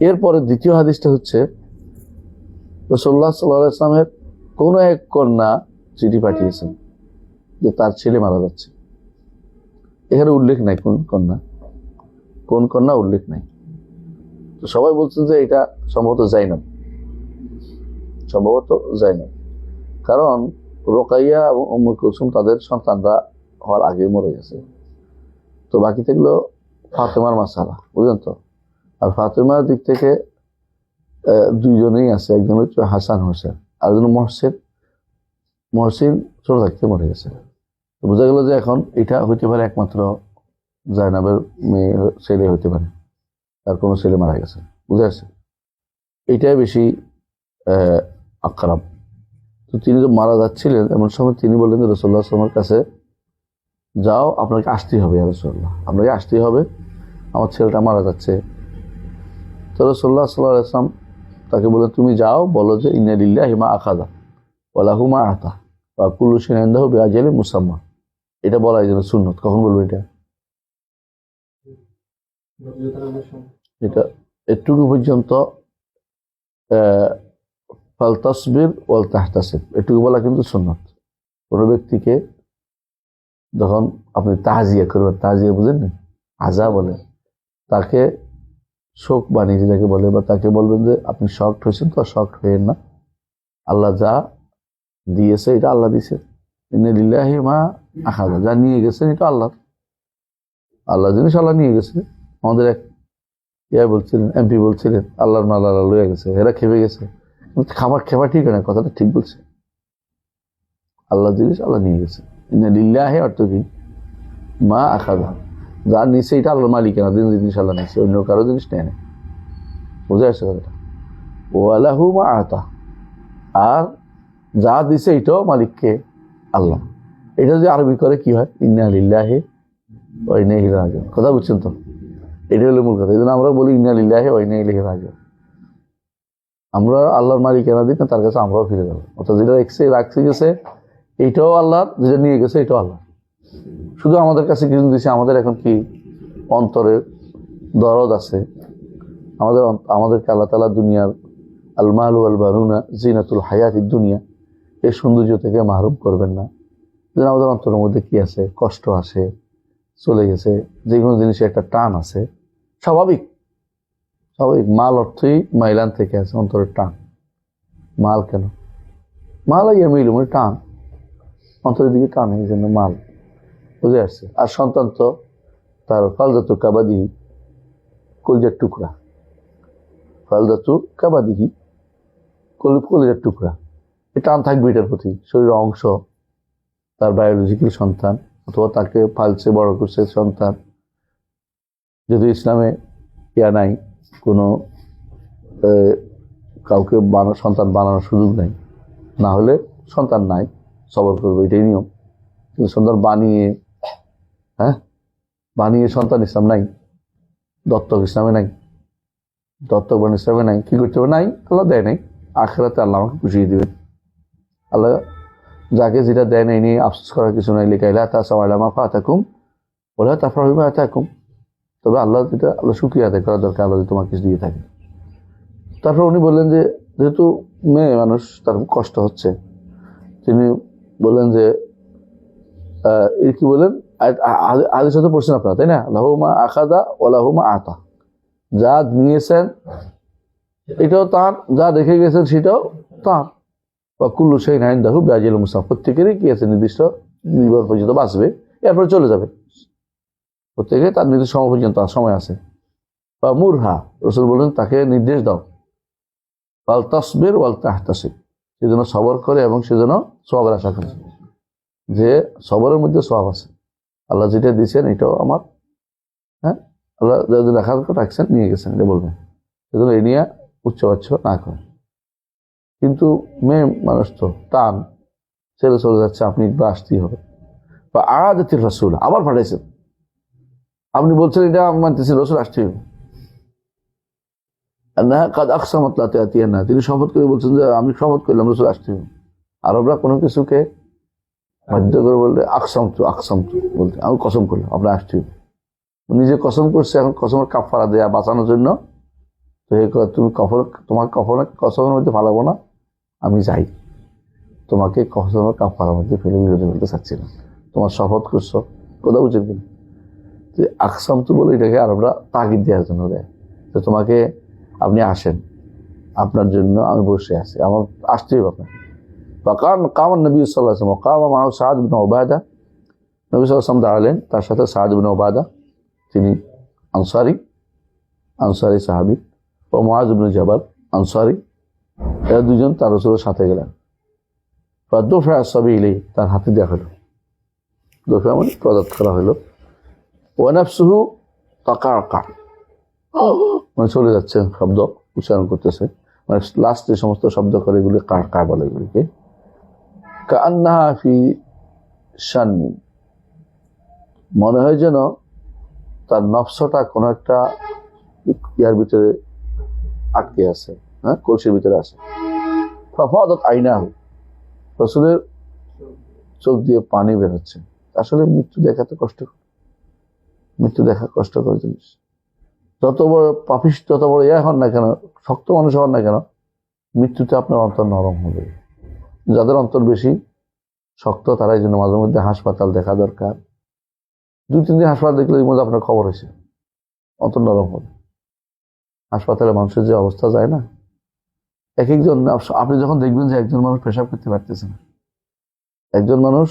এরপরে দ্বিতীয় হাদিসটা হচ্ছে রাসূলুল্লাহ সাল্লাল্লাহু আলাইহি ওয়াসাল্লামের কোন এক কন্যা চিঠি পাঠিয়েছেন যে তার ছেলে মারা যাচ্ছে। এখানে উল্লেখ নাই কোন কন্যা উল্লেখ নাই। তো সবাই বলছেন যে এটা সম্ভবত জাইনাব, কারণ রোকাইয়া এবং উম্মে কুলসুম তাদের সন্তানরা হওয়ার আগে মরে গেছে। তো বাকি থাকলো ফাতেমার মাসালা, বুঝলেন তো? আর ফাতেমার দিক থেকে দুইজনেই আছে, একজন হচ্ছে হাসান হোসেন, আর একজন মহসিন ছোট থাকতে মরে গেছে। বোঝা গেল যে এখন এটা হইতে পারে একমাত্র জাইনাবের মেয়ে ছেলে হইতে পারে, তার কোনো ছেলে মারা গেছে। বুঝা যাচ্ছে? এটাই বেশি আকরাম। তো তিনি তো মারা যাচ্ছিলেন, এমন সময় তিনি বললেন যে রাসূলুল্লাহ সাল্লাল্লাহু আলাইহি ওয়াসাল্লামের কাছে যাও, আপনাকে আসতেই হবে, ইয়া রাসূলুল্লাহ, আপনাকে আসতেই হবে, আমার ছেলেটা মারা যাচ্ছে। তো রাসূলুল্লাহ সাল্লাল্লাহু আলাইহি ওয়াসাল্লাম তাকে বলে, তুমি যাও, বলো যে ইন্না লিল্লাহি মা আখাযা ওয়া লাহু মা আতা ওয়া কুল্লু শাইইন ইনদাহু বিআজালিন মুসাম্মা। এটা বলা এই জন্য সুন্নত। কখন বলবো এটা? এটা এটুকু পর্যন্ত ফালতাসবির ওয়াল তাহতাসিব, এটুকু বলা কিন্তু সুন্নত। কোনো ব্যক্তিকে যখন আপনি তাজিয়া করবেন, তাজিয়া বুঝেন না, আজা বলে, তাকে শোক বানিয়ে যাকে বলে, বা তাকে বলবেন যে আপনি শকড হয়েছেন তো, শকড হয়েন না, আল্লাহ যা দিয়েছে এটা আল্লাহ দিয়েছে, ইন্না লিল্লাহি মা আখাযা, যা নিয়ে গেছেন এটা আল্লাহ, আল্লাহ জিনিস আল্লাহ নিয়ে গেছে। আমাদের এক বলছিলেন, এমপি বলছিলেন আল্লাহর মাল আল্লাহ লয়ে গেছে, এরা খেপে গেছে। খাবার খেপা ঠিক না, কথাটা ঠিক বলছে, আল্লাহ জিনিস আল্লাহ নিয়ে গেছে। ইন্না লিল্লাহি অর্থ কি, মা আখাযা, যা নিছে এটা আল্লাহর মালিকানা, জিনিস আল্লাহ নিছে, অন্য কারো জিনিস নেয় না। বুঝে আসছে কথাটা? ওয়ালাহু মা আতা, আর যা দিছে এটাও মালিককে, আল্লাহ। এটা যদি আরবি করে কি হয়, ইন্না লিল্লাহি ওয়া ইন্না ইলাইহি রাজিউন। কথা বুঝছেন তো? এটা হলো মূল কথা। এই জন্য আমরা বলি ইন্না লিল্লাহি ওয়া ইন্না ইলাইহি রাজিউন। আমরা আল্লাহর মালিকানা দিই না, তার কাছে আমরাও ফিরে যাবো। অর্থাৎ যেটা রাখছে গেছে এইটাও আল্লাহর, যেটা নিয়ে গেছে এটাও আল্লাহ। শুধু আমাদের কাছে কিছু দিচ্ছে, আমাদের এখন কি অন্তরের দরদ আছে, আমাদেরকে আল্লাহ তাআলা দুনিয়ার আল মাল ওয়াল বানুনা জিনাতুল হায়াতিদ দুনিয়া, এই সৌন্দর্য থেকে মাহরুম করবেন না। যেন আমাদের অন্তরের মধ্যে কি আছে, কষ্ট আসে, চলে গেছে, যে কোনো জিনিসে একটা টান আছে, স্বাভাবিক। মাল অর্থই মাইলান থেকে আছে, অন্তরের টান। মাল কেন, মাল মিল মানে টান, অন্তরের দিকে টান, এই জন্য মাল। বুঝে আসছে? আর সন্তান তো তার ফালদাতু কাবাদিহি, কলিজার টুকরা, ফালদাতু কাবাদিহি, কলিজার টুকরা, এই টান থাকবে এটার প্রতি। শরীরের অংশ, তার বায়োলজিক্যাল সন্তান, অথবা তাকে পালছে বড় করছে সন্তান। যদি ইসলামে নাই, কোনো কাউকে সন্তান বানানোর সুযোগ নেই, না হলে সন্তান নাই, সবর করবে, এটাই নিয়ম। কিন্তু সন্তান বানিয়ে সন্তান ইসলাম নাই, দত্তক ইসলামে নাই, দত্তক বান ইসলামে নাই। কি করতে হবে? নাই, আল্লাহ দেয় নাই। আখিরাতে আল্লাহ আমাকে বুঝিয়ে দিবেন। আল্লাহ যাকে যেটা দেয় নাই নিয়ে আফসোস করার কিছু নাই। লিকাইলা তাসাউ আলা মা ফাতাকুম ওয়ালা তাফরাহু বিমা আতাকুম। তবে আল্লাহ যেটা, আল্লাহ শুকরিয়া আদায় করা দরকার, আল্লাহ যদি তোমার কিছু দিয়ে থাকে। তারপর উনি বললেন যে যেহেতু মেয়ে মানুষ, তার কষ্ট হচ্ছে, তিনি বললেন যে কি বলেন, আদেশ তো পড়ছেন আপনারা, তাই না? লাহু মা আখাযা ওয়া লাহু মা আতা, যা নিয়েছেন এটাও তার, যা রেখে গেছেন সেটাও তার। বা কুল্লু শাইইন ইনদাহু বিআজালিন মুসাম্মা, প্রত্যেকেরই কি আছে, নির্দিষ্ট জীবন পর্যন্ত বাঁচবে, এরপরে চলে যাবে। প্রত্যেকে তার নির্দিষ্ট সময় পর্যন্ত সময় আছে। বা মুরহা, রাসূল বলেন তাকে নির্দেশ দাও, ওয়াল তাসবির ওয়াল তাহতাসিব, সেজন্য সবর করে এবং সেজন্য সওয়াবের আশা করে, যে সবরের মধ্যে সওয়াব আছে। আল্লাহ যেটা দিয়েছেন এটাও আমার, আল্লাহ যদি লেখা রাখছেন, নিয়ে গেছেন, এটা বলবেন। সেজন্য এই নিয়ে উচ্চবাচ্য না করে। কিন্তু মেয়ে মানুষ তো টান, ছেলে চলে যাচ্ছে, আপনি আসতেই হবে। বা আয়াদাতির রাসূল, আবার পাঠাইছেন, আপনি বলছেন এটা আমি মানতেছি, রাসূল আসতেই হবে। তিনি শপথ করে বলছেন যে আমি শপথ করলাম রাসূল আসতে হবে। আরবরা কোনো কিছুকে বাধ্য করে বললে আকসামতু বলতে, আমি কসম করলাম আমরা আসতে হবে। নিজে কসম করছে, এখন কসমের কাফারা দেয়া বাঁচানোর জন্য। তো তুমি তোমার কসমের মধ্যে ফালাবো না, আমি যাই, তোমাকে কসমের কাফারার মধ্যে ফেলে বিরোধী বলতে চাচ্ছি না। তোমার শপথ করছো, কোথাও উচিত কিনা? আকসামতু বলে এটাকে আরবরা তাগিদ দেওয়ার জন্য দেয়, তো তোমাকে, আপনি আসেন, আপনার জন্য আমি বসে আছি, আমার আসতেই হবে আপনাকে। কামান নবী সাল্লাল্লাহু আলাইহি ওয়াসাল্লাম, কামা মাআহু সাদ ইবনে উবাদা, নবী সাল্লাল্লাহু আলাইহি ওয়াসাল্লাম দাঁড়ালেন, তার সাথে সাদ ইবনে উবাদা, তিনি আনসারি সাহাবী, ও মুআয ইবনে জাবাল আনসারি, এরা দুজন তার রাসূলের সাথে গেলেন। ফাদুফা সাবিলি, তার হাতে দেওয়া হলো, দুফা মানে প্রদত্ত করা হলো। ওয়া নাফসুহু তাকাকা, মানে চলে যাচ্ছে, শব্দ উচ্চারণ করতেছে, মানে লাস্টে সমস্ত শব্দ করে, এগুলি কাকা বলে, এগুলিকে কাআন্নাহা ফি শান্নি, মনে হয় যেন তার নফসটা কোনো একটা ইয়ার ভিতরে আটকে আছে, কলসির ভিতরে আছে। ফাফাদাত আইনাহু, রাসূলের চোখ দিয়ে পানি বের হচ্ছে। আসলে মৃত্যু দেখাতে মৃত্যু দেখা কষ্টকর জিনিস। যত বড় পাপিষ্ট, যত বড় হন না কেন, শক্ত মানুষ হন না কেন, মৃত্যুতে আপনার অন্তর নরম হবে। যাদের অন্তর বেশি শক্ত, তারা এই জন্য মাঝে মধ্যে হাসপাতাল দেখা দরকার। 2-3 দিন হাসপাতাল দেখলে এর মধ্যে আপনার খবর হয়েছে, অত নরম হবে। হাসপাতালে মানুষের যে অবস্থা যায় না, এক একজন, আপনি যখন দেখবেন যে একজন মানুষ পেশাব করতে পারতেছে না, একজন মানুষ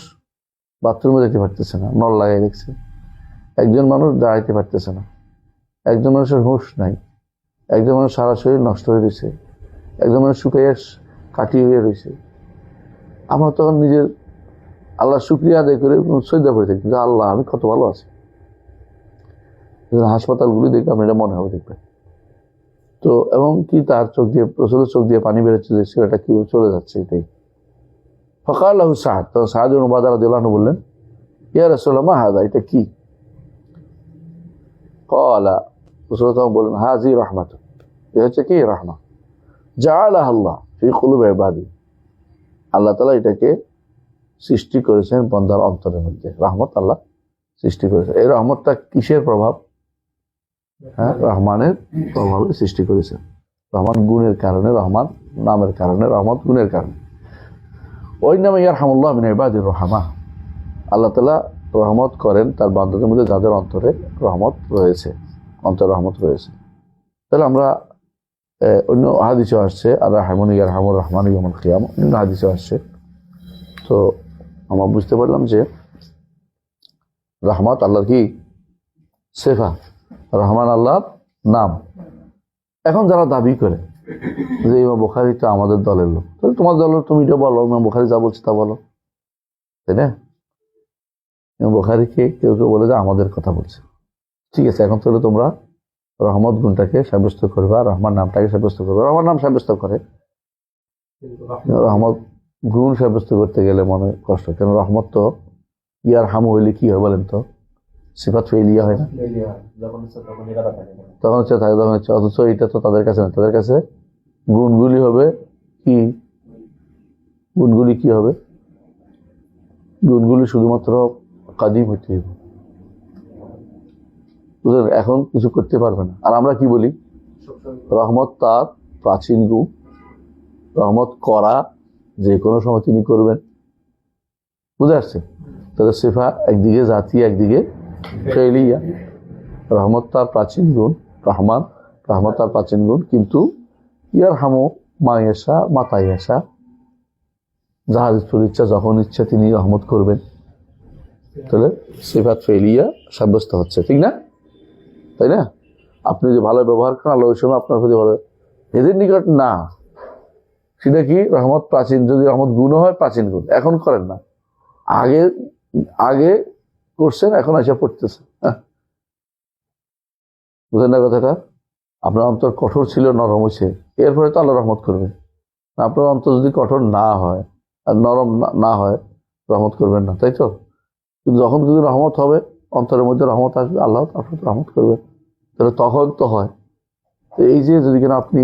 বাথরুমে যেতে পারতেছে না, নল লাগাই দেখছে, একজন মানুষ দাঁড়াইতে পারতেছে না, একজন মানুষের হুঁশ নাই, একজন মানুষ সারা শরীর নষ্ট হয়ে রয়েছে, একজন মানুষ শুকাইয়া কাটিয়ে হয়ে রয়েছে। আমরা তখন নিজের আল্লাহ শুক্রিয়া আদায় করে সজ্জা করে থাকি যে আল্লাহ আমি কত ভালো আছি। হাসপাতালগুলি দেখে আপনি এটা মনে হবে দেখবেন তো, এবং কি তার চোখ দিয়ে, প্রচুর চোখ দিয়ে পানি বেরোচ্ছে, যে ছেলেটা কি চলে যাচ্ছে, এটাই। ফকাল আহু সাদ, তখন সাহাদ উবাদা রাদিয়াল্লাহু আনহু বললেন, ইয়া রাসূলুল্লাহ মা হাযা, এটা কি? ক্বালা, রাসূলুল্লাহ তখন বললেন, হাযি রাহমাতুন, এটা হচ্ছে কি রাহমত, জাআলাহা আল্লাহ ফি কুলুবি ইবাদি, আল্লাহ তাআলা এটাকে সৃষ্টি করেছেন বান্দার অন্তরের মধ্যে। রহমত আল্লাহ সৃষ্টি করেছেন। এই রহমতটা কিসের প্রভাব? হ্যাঁ, রহমানের প্রভাবে সৃষ্টি করেছেন। রহমান গুণের কারণে, রহমান নামের কারণে, রহমত গুণের কারণে। ওই নামে ইয়ারহামুল্লাহ মিন ইবাদির রহমা, আল্লাহ তাআলা রহমত করেন তার বান্দাদের মধ্যে যাদের অন্তরে রহমত রয়েছে, অন্তরে রহমত রয়েছে। তাহলে আমরা অন্য হাদিসে আসছে আর রাহমান ইয়ারহামুর রহমান ইয়াউমুল কিয়ামা, অন্য হাদিসে আসছে। তো আমরা বুঝতে পারলাম যে রহমত আল্লাহর কি সিফা, রহমান আল্লাহর নাম। এখন যারা দাবি করে যে ইমাম বুখারী তো আমাদের দলের লোক, তাহলে তোমার দলের তুমি এটা বলো, ইমাম বুখারী যা বলছে তা বলো, তাই না? ইমাম বুখারীকে কেউ কেউ বলে যে আমাদের কথা বলছে, ঠিক আছে। এখন তাহলে তোমরা রহমত গুণটাকে সাব্যস্ত করবা, রহমান নামটাকে সাব্যস্ত করবা। রহমান নাম সাব্যস্ত করে, রহমত গুণ সাব্যস্ত করতে গেলে মনে কষ্ট, কেন রহমত তো ইয়ার হামু হইলে কি হয় বলেন তো? সিফাত ফেলিয়া হয় না, তখন হচ্ছে থাকে, তখন হচ্ছে, অথচ এটা তো তাদের কাছে না, তাদের কাছে গুণগুলি হবে কি? গুণগুলি কি হবে? গুণগুলি শুধুমাত্র কাদিম হইতে হবে, বুঝলেন? এখন কিছু করতে পারবে না। আর আমরা কি বলি? রহমত তার প্রাচীন গুণ, রহমত করা যে কোনো সময় তিনি করবেন, বুঝে আসছে? তাহলে সিফা একদিকে জাতি, একদিকে ফেলিয়া। রহমত তার প্রাচীন গুণ, রহমান রহমত তার প্রাচীন গুণ, কিন্তু ইয়ার হামো মায়েশা মাতাইয়াশা, যাহার ইচ্ছা যখন ইচ্ছা তিনি রহমত করবেন। তাহলে সিফাত ফেলিয়া সাব্যস্ত হচ্ছে, ঠিক না? তাই না? আপনি যে ভালো ব্যবহার করেন আল্লাহ ওই সময় আপনার প্রতি ভালো, এদের নিকট না, সেটা কি রহমত প্রাচীন, যদি রহমত গুণ হয় প্রাচীন গুণ, এখন করেন না, আগে আগে করছেন, এখন এসে পড়তেছে। বুঝলেন না কথাটা? আপনার অন্তর কঠোর ছিল, নরম হয়েছে, এরপরে তো আল্লাহ রহমত করবে। আপনার অন্তর যদি কঠোর না হয় আর নরম না হয়, রহমত করবেন না, তাই তো? কিন্তু যখন যদি রহমত হবে, অন্তরের মধ্যে রহমত আসবে, আল্লাহ আপনার রহমত করবে, তাহলে তখন তো হয়। তো এই যে যদি কিনা আপনি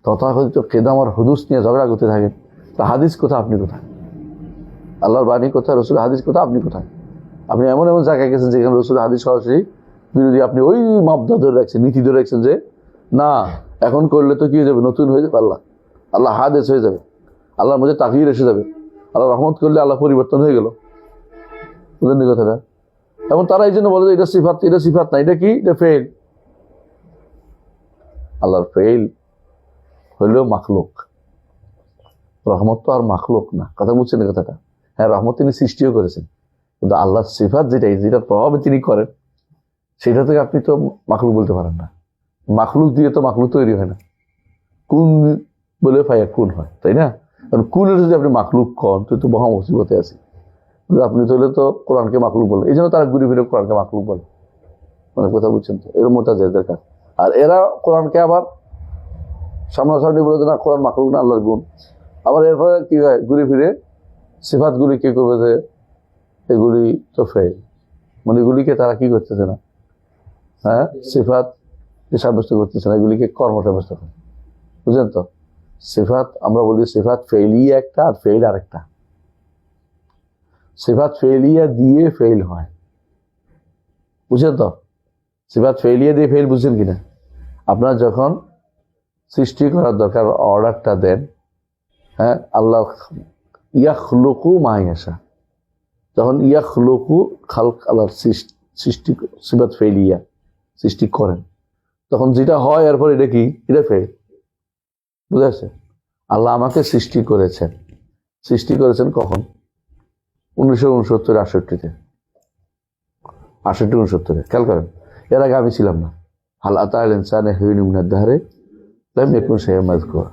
তথাকথিত কেদাম আর হুদুস নিয়ে ঝগড়া করতে থাকেন, তা হাদিস কোথায়, আপনি কোথায়? আল্লাহর বাণী কোথায়, রসুল হাদিস কোথায়, আপনি কোথায়? আপনি এমন এমন জায়গায় গেছেন যেখানে রসুল হাদিস সরাসরি বিরোধী, আপনি ওই মাপদা ধরে রাখছেন, নীতি ধরে রাখছেন যে না এখন করলে তো কি হয়ে যাবে, নতুন হয়ে যাবে, আল্লাহ হাদিস হয়ে যাবে, আল্লাহর মধ্যে তাগয়ির এসে যাবে, আল্লাহ রহমত করলে আল্লাহ পরিবর্তন হয়ে গেল। বুঝলেন না কথাটা? এবং তারা এই জন্য বলে যে এটা সিফাত, এটা সিফাত না, এটা কি, এটা ফেল। আল্লাহর ফেল হইল মাখলুক, রহমত তো আর মাখলুক না। কথা বুঝছেন না কথাটা? হ্যাঁ, রহমত তিনি সৃষ্টিও করেছেন, কিন্তু আল্লাহর সিফাত যেটার প্রভাবে তিনি করেন, সেটা থেকে আপনি তো মাখলুক বলতে পারেন না। মাখলুক দিয়ে তো মাখলুক তৈরি হয় না, কোন বলে ফায়া কোন হয়, তাই না? কারণ কুলের যদি আপনি মাখলুক কন, তুই তো মহা মুসিবতে আছি। আপনি তাহলে তো কোরআনকে মাখলুক বলে, এই জন্য তারা ঘুরে ফিরে কোরআনকে মাখলুক বলে। মানে কথা বুঝছেন তো? এর মতো যাদের কাজ, আর এরা কোরআনকে আবার সামনাসামনি বলে যে না কোরআন মাখলুক না, আল্লাহর গুণ। আবার এরপরে কি হয়, ঘুরে ফিরে সিফাত গুলি কি করবে যে এগুলি তো ফেল, মানে এগুলিকে তারা কি করতেছে না, হ্যাঁ, সিফাত সাব্যস্ত করতেছে না, এগুলিকে কর্ম সাব্যস্ত করে। বুঝলেন তো? সিফাত আমরা বলি সিফাত ফেলিয়া একটা, আর ফেল আরেকটা। সিফাত ফেলিয়া দিয়ে ফেল হয়, বুঝছেন তো? সিফাত ফেলিয়া দিয়ে ফেল, বুঝছেন কিনা? আপনার যখন সৃষ্টি করার দরকার, অর্ডারটা দেন, হ্যাঁ, আল্লাহ ইয়াখলুকু মা ইয়াশা, যখন ইয়াখলুকু খালক আল্লাহর সৃষ্টি সিফাত ফেলিয়া সৃষ্টি করেন, তখন যেটা হয় এরপর এটা কি, এটা ফেল। বুঝা যাচ্ছে? আল্লাহ আমাকে সৃষ্টি করেছেন কখন? 1969 68-তে, 68-69-এ। খেয়াল করেন, এর আগে আমি ছিলাম না। হাল আতাল ইনসানে হিন মিনাদ দাহরি লাম ইয়াকুন শাইআন মাযকুরা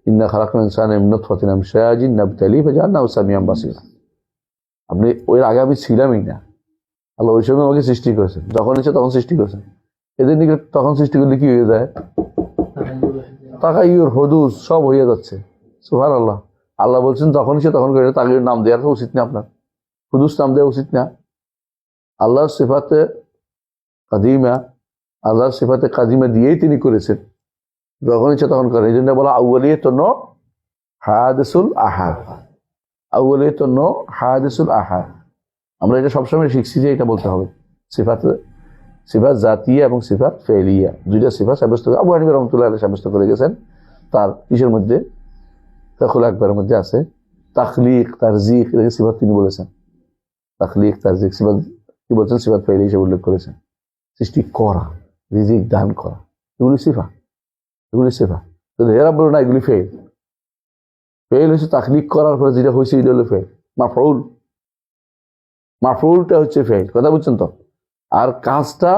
ইন্না খালাকনাল ইনসানা মিন নুতফাতিন আমশাজিন নাবতালিহি ফাজআলনাহু সামিআন বাসীরা। আপনি ওই আগে আমি ছিলামই না, আল্লাহ ওই সময় আমাকে সৃষ্টি করেছেন, যখন ইচ্ছে তখন সৃষ্টি করেছেন। এদের নিকট তখন সৃষ্টি করলে কি হয়ে যায়? তাগাইয়ুর হুদুস সব হয়ে যাচ্ছে। সুবহানাল্লাহ। আল্লাহ বলছেন তখন ইচ্ছে তখন করে, তাগাইয়ুর নাম দেওয়ার উচিত না, আপনার হুদুস নাম দেওয়া উচিত না। আল্লাহর সিফাতে কাদিমা দিয়েই তিনি করেছেন, যখন ইচ্ছে তখন করেন। এই জন্য বলা আউয়ালিয়াতুন হাদিসুল আহাদ, আউয়ালিয়াতুন হাদিসুল আহাদ। আমরা এটা সবসময় শিখছি যে এটা বলতে হবে। সিফাত জাতিয়া এবং সিফাত ফেলিয়া, দুইটা সিফাত সাব্যস্ত করে আবু হানিফা রাহমাতুল্লাহ আলাইহি সাব্যস্ত করে গেছেন। তার কিসের মধ্যে? ফাখুল আকবরের মধ্যে আছে তাখলিক তারজিক, এটাকে সিফাত তিনি বলেছেন। তাখলিক তারজিক সিফাত কি বলছেন? সিফাত ফেলি হিসেবে উল্লেখ করেছেন। সৃষ্টি করা, রিজিক দান করা, এগুলি সিফা, এগুলি সিফা। কিন্তু এরা বলো না এগুলি ফেল। ফেল হচ্ছে তাখলিক করার পরে যেটা হয়েছে এটা হলো ফেল। মাফউলটা হচ্ছে ফেল। কথা বুঝছেন তো? আর কাজটা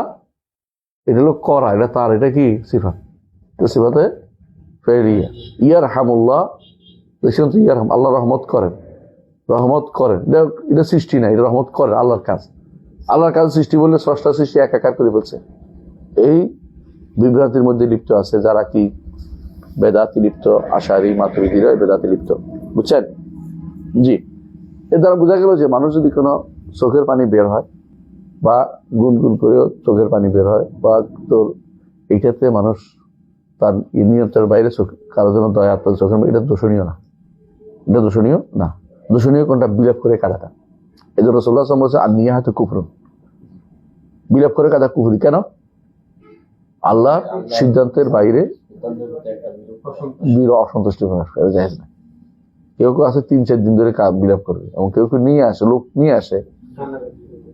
এটা হলো করা, এটা তার, এটা কি সিফা, এটা সিফাতে ফেলিয়া। ইয়ারহামুল্লাহ, দেখছেন তো? ইয়ারহাম, আল্লাহ রহমত করেন, এটা সৃষ্টি না, এটা রহমত করেন, আল্লাহর কাজ। আল্লাহর কাজ সৃষ্টি বললে স্রষ্টা সৃষ্টি একাকার করে বলছে। এই বিভ্রান্তির মধ্যে লিপ্ত আছে যারা কি বেদাতি লিপ্ত, আশারি মাতুরিদিরা বেদাতি লিপ্ত। বুঝছেন? জি। এর দ্বারা বোঝা গেল যে মানুষ যদি কোনো চোখের পানি বের হয় বা গুনগুন করেও চোখের পানি বের হয়, বা তোর এই ক্ষেত্রে মানুষ তার নিয়ন্ত্রণের বাইরে কারোর জন্য দয়া আপনার চোখের, এটা দোষণীয় না, এটা দোষণীয় না। দোষণীয় কোনটা? বিলাপ করে কাঁদাটা। এই জন্য রাসূলুল্লাহ সাল্লাল্লাহু আলাইহি ওয়াসাল্লাম বলছে আনিয়া হাতে কুফরুন, বিলাপ করে কাঁদা কুফরি। কেন? আল্লাহর সিদ্ধান্তের বাইরে অসন্তুষ্টি প্রকাশ করে যায় না। কেউ কেউ আছে 3-4 দিন ধরে বিলাপ করবে, এবং কেউ কেউ নিয়ে আসে, লোক নিয়ে আসে,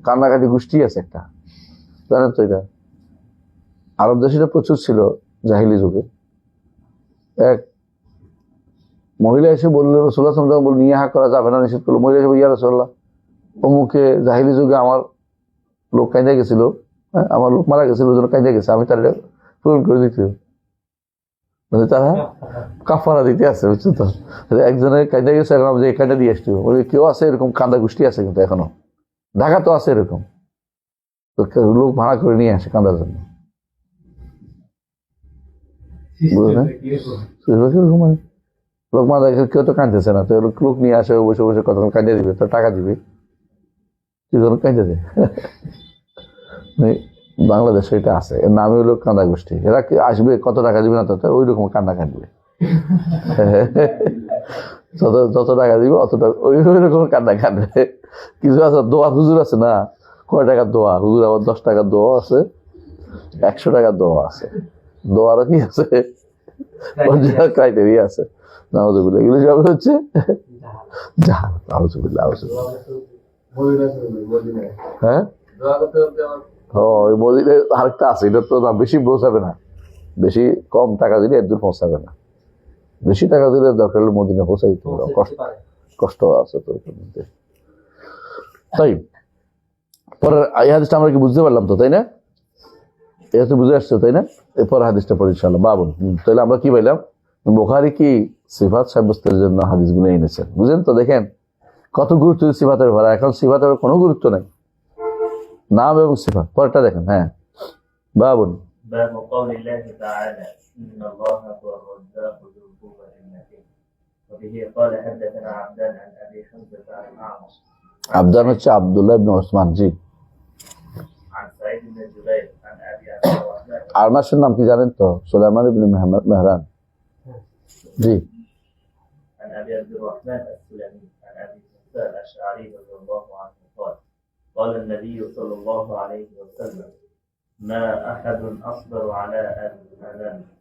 কান্নাকাটি গোষ্ঠী আছে একটা, জানেন তো? এটা আরব দেশে এটা প্রচুর ছিল জাহিলি যুগে। এক মহিলা এসে বললো, রাসূলুল্লাহ সাল্লাল্লাহু আলাইহি ওয়াসাল্লাম নিয়ে হা করা যাবে না, নিষেধ করলো। মহিলা এসে ইয়া রাসূলুল্লাহ, অমুকে জাহিলি যুগে আমার লোক কাঁদে গেছিল, আমার লোক মারা গেছিল, ওই জন্য কাঁদে গেছে, আমি তার পূরণ করে দিতে, মানে তারা কাফারা দিতে আছে। বুঝছো তো? একজনের কাঁদে গেছে, এখন যে কাঁদা দিয়ে আসতে হবে। কেউ আছে এরকম কাঁদা গোষ্ঠী আছে, কিন্তু এখনো ঢাকা তো আছে এরকম, লোক ভাড়া করে নিয়ে আসে কাঁদার জন্য। বুঝলেন? মানে লোক মারা গেছে, কেউ তো কাঁদতেছে না, তো লোক নিয়ে আসে, বসে বসে কতক্ষণ কাঁদে দিবে, তো টাকা দিবে, কাঁদে দেয়। বাংলাদেশে এটা আছে, এর নামই হলো কাঁদা গোষ্ঠী। এরা কি আসবে, কত টাকা দিবে না, তত ওই রকম কান্না কাঁদবে। যত টাকা দিবে অত টাকা, ওই রকম কান্না কাঁদবে। কিছু আছে দোয়া হুজুর আছে না, কয় টাকার দোয়া হুজুর, আবার 10 টাকার দোয়া আছে, 100 টাকার দোয়া আছে। দোয়ারও কি আছে, ক্রাইটেরিয়া আছে। নাউজুবিল্লাহ, এগুলো সব হচ্ছে জাহাল। নাউজুবিল্লাহ। হ্যাঁ, ওই মদিনায় আরেকটা আছে, এটা তো বেশি পৌঁছাবে না, বেশি কম টাকা দিলে একদূর পৌঁছাবে না, বেশি টাকা দিলে দরকার হলে মদিনা পৌঁছাই দিতে হবে, কষ্ট আছে তো মধ্যে। তাই পরের এই হাদিসটা আমরা কি বুঝতে পারলাম তো, তাই না? এই হাদিসটা বুঝে আসছে, তাই না? এরপর হাদিসটা পড়ি ইনশাআল্লাহ। বাবুন, তাহলে আমরা কি পাইলাম? বুখারী কি সিফাত সাব্যস্তের জন্য হাদিসগুলো এনেছেন। বুঝেন তো? দেখেন কত গুরুত্ব সিফাতের ভরা। এখন সিফাতের কোনো গুরুত্ব নাই, নাম এবং সিফাত। পরেরটা দেখেন। হ্যাঁ, বাবুন باب قول الله تعالى إن الله هو الرزاق ذو القوة المتين وبه قال حدثنا عبدان عن أبي حمزة عن الأعمش আবদান হচ্ছে আব্দুল্লাহ ইবনে ওসমান। জি। عن سعيد بن جبير عن أبي عبد الرحمن আরমাসের নাম কি জানেন তো? সুলাইমান ইবনে মেহরান। জি। عن أبي عبد الرحمن السلمي عن أبي موسى الأشعري رضي الله عنه قال قال النبي صلى الله عليه وسلم ما أحد أصبر على أن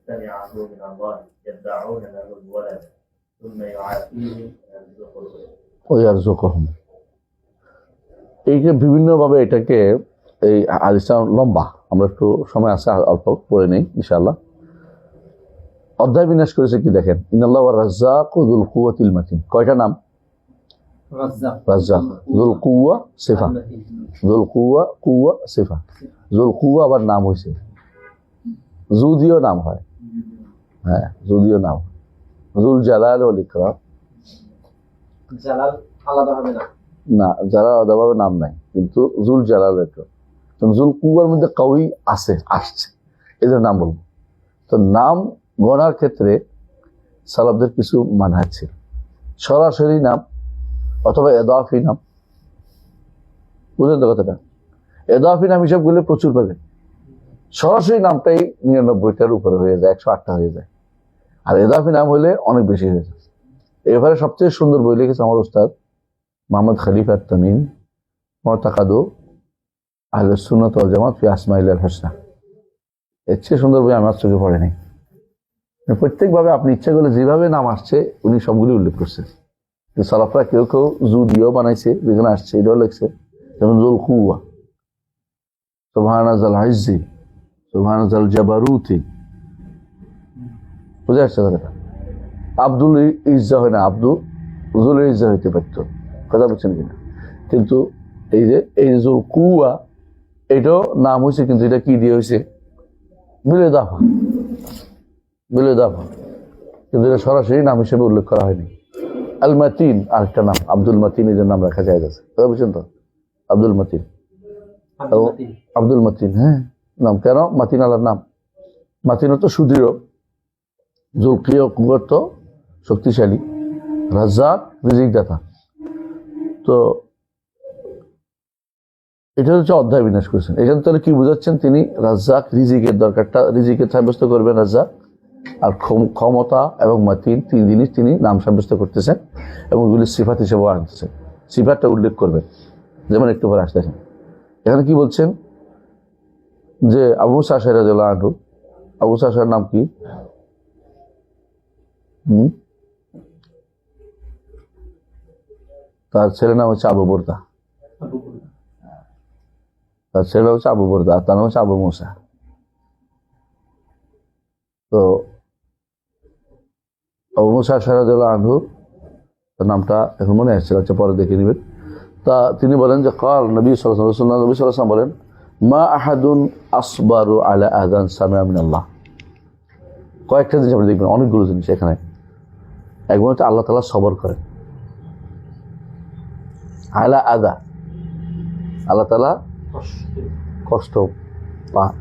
سمعه من الله يدعون له الولد ثم يعافيه ويرزقه ويرزقهم এইকে বিভিন্নভাবে এটাকে এই হাদিসটা লম্বা, আমরা একটু সময় আছে অল্প পড়ে নেই ইনশাআল্লাহ। অধ্যায় বিন্যাস করেছে কি দেখেন, ইন্নাল্লাহু রাজ্জাক যুল কুওয়াতিল মাতিন। কয়টা নাম? রাজ্জাক, যুল কুওয়া সিফা, যুল কুওয়া কুওয়া সিফা। যুল কুওয়া আবার নাম হয়েছে, যদিও নাম হয়, হ্যাঁ যদিও নাম হয়। যুল জালাল ওয়াল ইকরাম, জালাল আলাদা হবে না, না জালাল আলাদাভাবে নাম নাই, কিন্তু যুল জালাল ইকরাম। যুল কুওয়ার মধ্যে কওয়ি আছে, আসছে, এদের নাম বলবো। তো নাম গণার ক্ষেত্রে সালাফদের কিছু মানহাজ ছিল। সরাসরি নাম অথবা এদাফি নাম, বুঝলেন তো কথাটা? এদাফি নাম হিসাব করলে প্রচুর পাবেন। সরাসরি নামটাই 99টার উপরে হয়ে যায়, 108টা হয়ে যায়। আর এদাফি নাম হলে অনেক বেশি হয়ে যায়। এবারে সবচেয়ে সুন্দর বই লিখেছে আমার উস্তাদ মোহাম্মদ খলিফা তামিম, মুতাকাদু আহলুস সুন্নাত ওয়াল জামাত ফি আসমাইল হুসনা। এর চেয়ে সুন্দর বই আমার চোখে পড়েনি। প্রত্যেকভাবে আপনি ইচ্ছা করলে যেভাবে নাম আসছে উনি সবগুলি উল্লেখ করছেন। সালাফরা কেউ কেউ যুদিও বানাইছে, যেখানে আসছে এটাও লিখছে, যেমন যুল কুওয়া, সুবহানাজাল ইজ্জি, সুবহানাজাল জাবারুতি, বুঝে আসছে কথাটা? আব্দুল ইজ্জা হয় না, যুল ইজ্জা হইতে পারত, কথা বলছেন কিনা? কিন্তু এই যে যুল কুওয়া এটাও নাম হয়েছে, কিন্তু এটা কি দিয়ে হয়েছে? বিলে দাফা, বিলে দাফা, কিন্তু এটা সরাসরি নাম হিসেবে উল্লেখ করা হয়নি। আল মাতিন আরেকটা নাম, আব্দুল মাতিন, এদের নাম রাখা যায় গেছে, কথা বুঝছেন তো? আব্দুল মাতিন, আব্দুল মাতিন, হ্যাঁ নাম। কেন মাতিন? আল্লাহর নাম। মাতিন তো সুদৃঢ়, জুলকিয় কুয়ার তো শক্তিশালী, রাজ্জাক রিজিক দাতা। তো এটা হচ্ছে অধ্যায় বিন্যাস করেছেন। এখানে তাহলে কি বুঝাচ্ছেন? তিনি রাজ্জাক, রিজিকের দরকারটা রিজিকের সাব্যস্ত করবেন রাজ্জাক, আর ক্ষমতা এবং মাতিন, তিন জিনিস তিনি নাম সাব্যস্ত করতেছেন এবং এগুলি সিফাত হিসেবেও আনতেছেন। সিফাতটা উল্লেখ করবেন, যেমন একটু পরে আসতে দেখেন। এখানে কি বলছেন যে আবু মুসা আশআরী রাদিয়াল্লাহু আনহু, আবু মুসা আশআরীর নাম কি? তার ছেলের নাম হচ্ছে আবু বুরদা, তার ছেলে হচ্ছে আবু বুরদা, তার নাম হচ্ছে আবু মুসা। তো আবু মুসা আশআরী রাদিয়াল্লাহু আনহু, তার নামটা এখন মনে আসছে, আচ্ছা পরে দেখে নেবেন। তা তিনি বলেন যে কাল নবী সাল্লাল্লাহু আলাইহি ওয়াসাল্লাম, নবী সাল্লাল্লাহু আলাইহি ওয়াসাল্লাম বলেন, মা আহাদুন আসবারু আলা আযান সামিআ মিনাল্লাহ। কয়েকটা জিনিস আপনি দেখবেন, অনেকগুলো জিনিস এখানে। একবার হচ্ছে আল্লাহ তাআলা সবর করেন, আলা আযা, আল্লাহ তাআলা কষ্ট পান।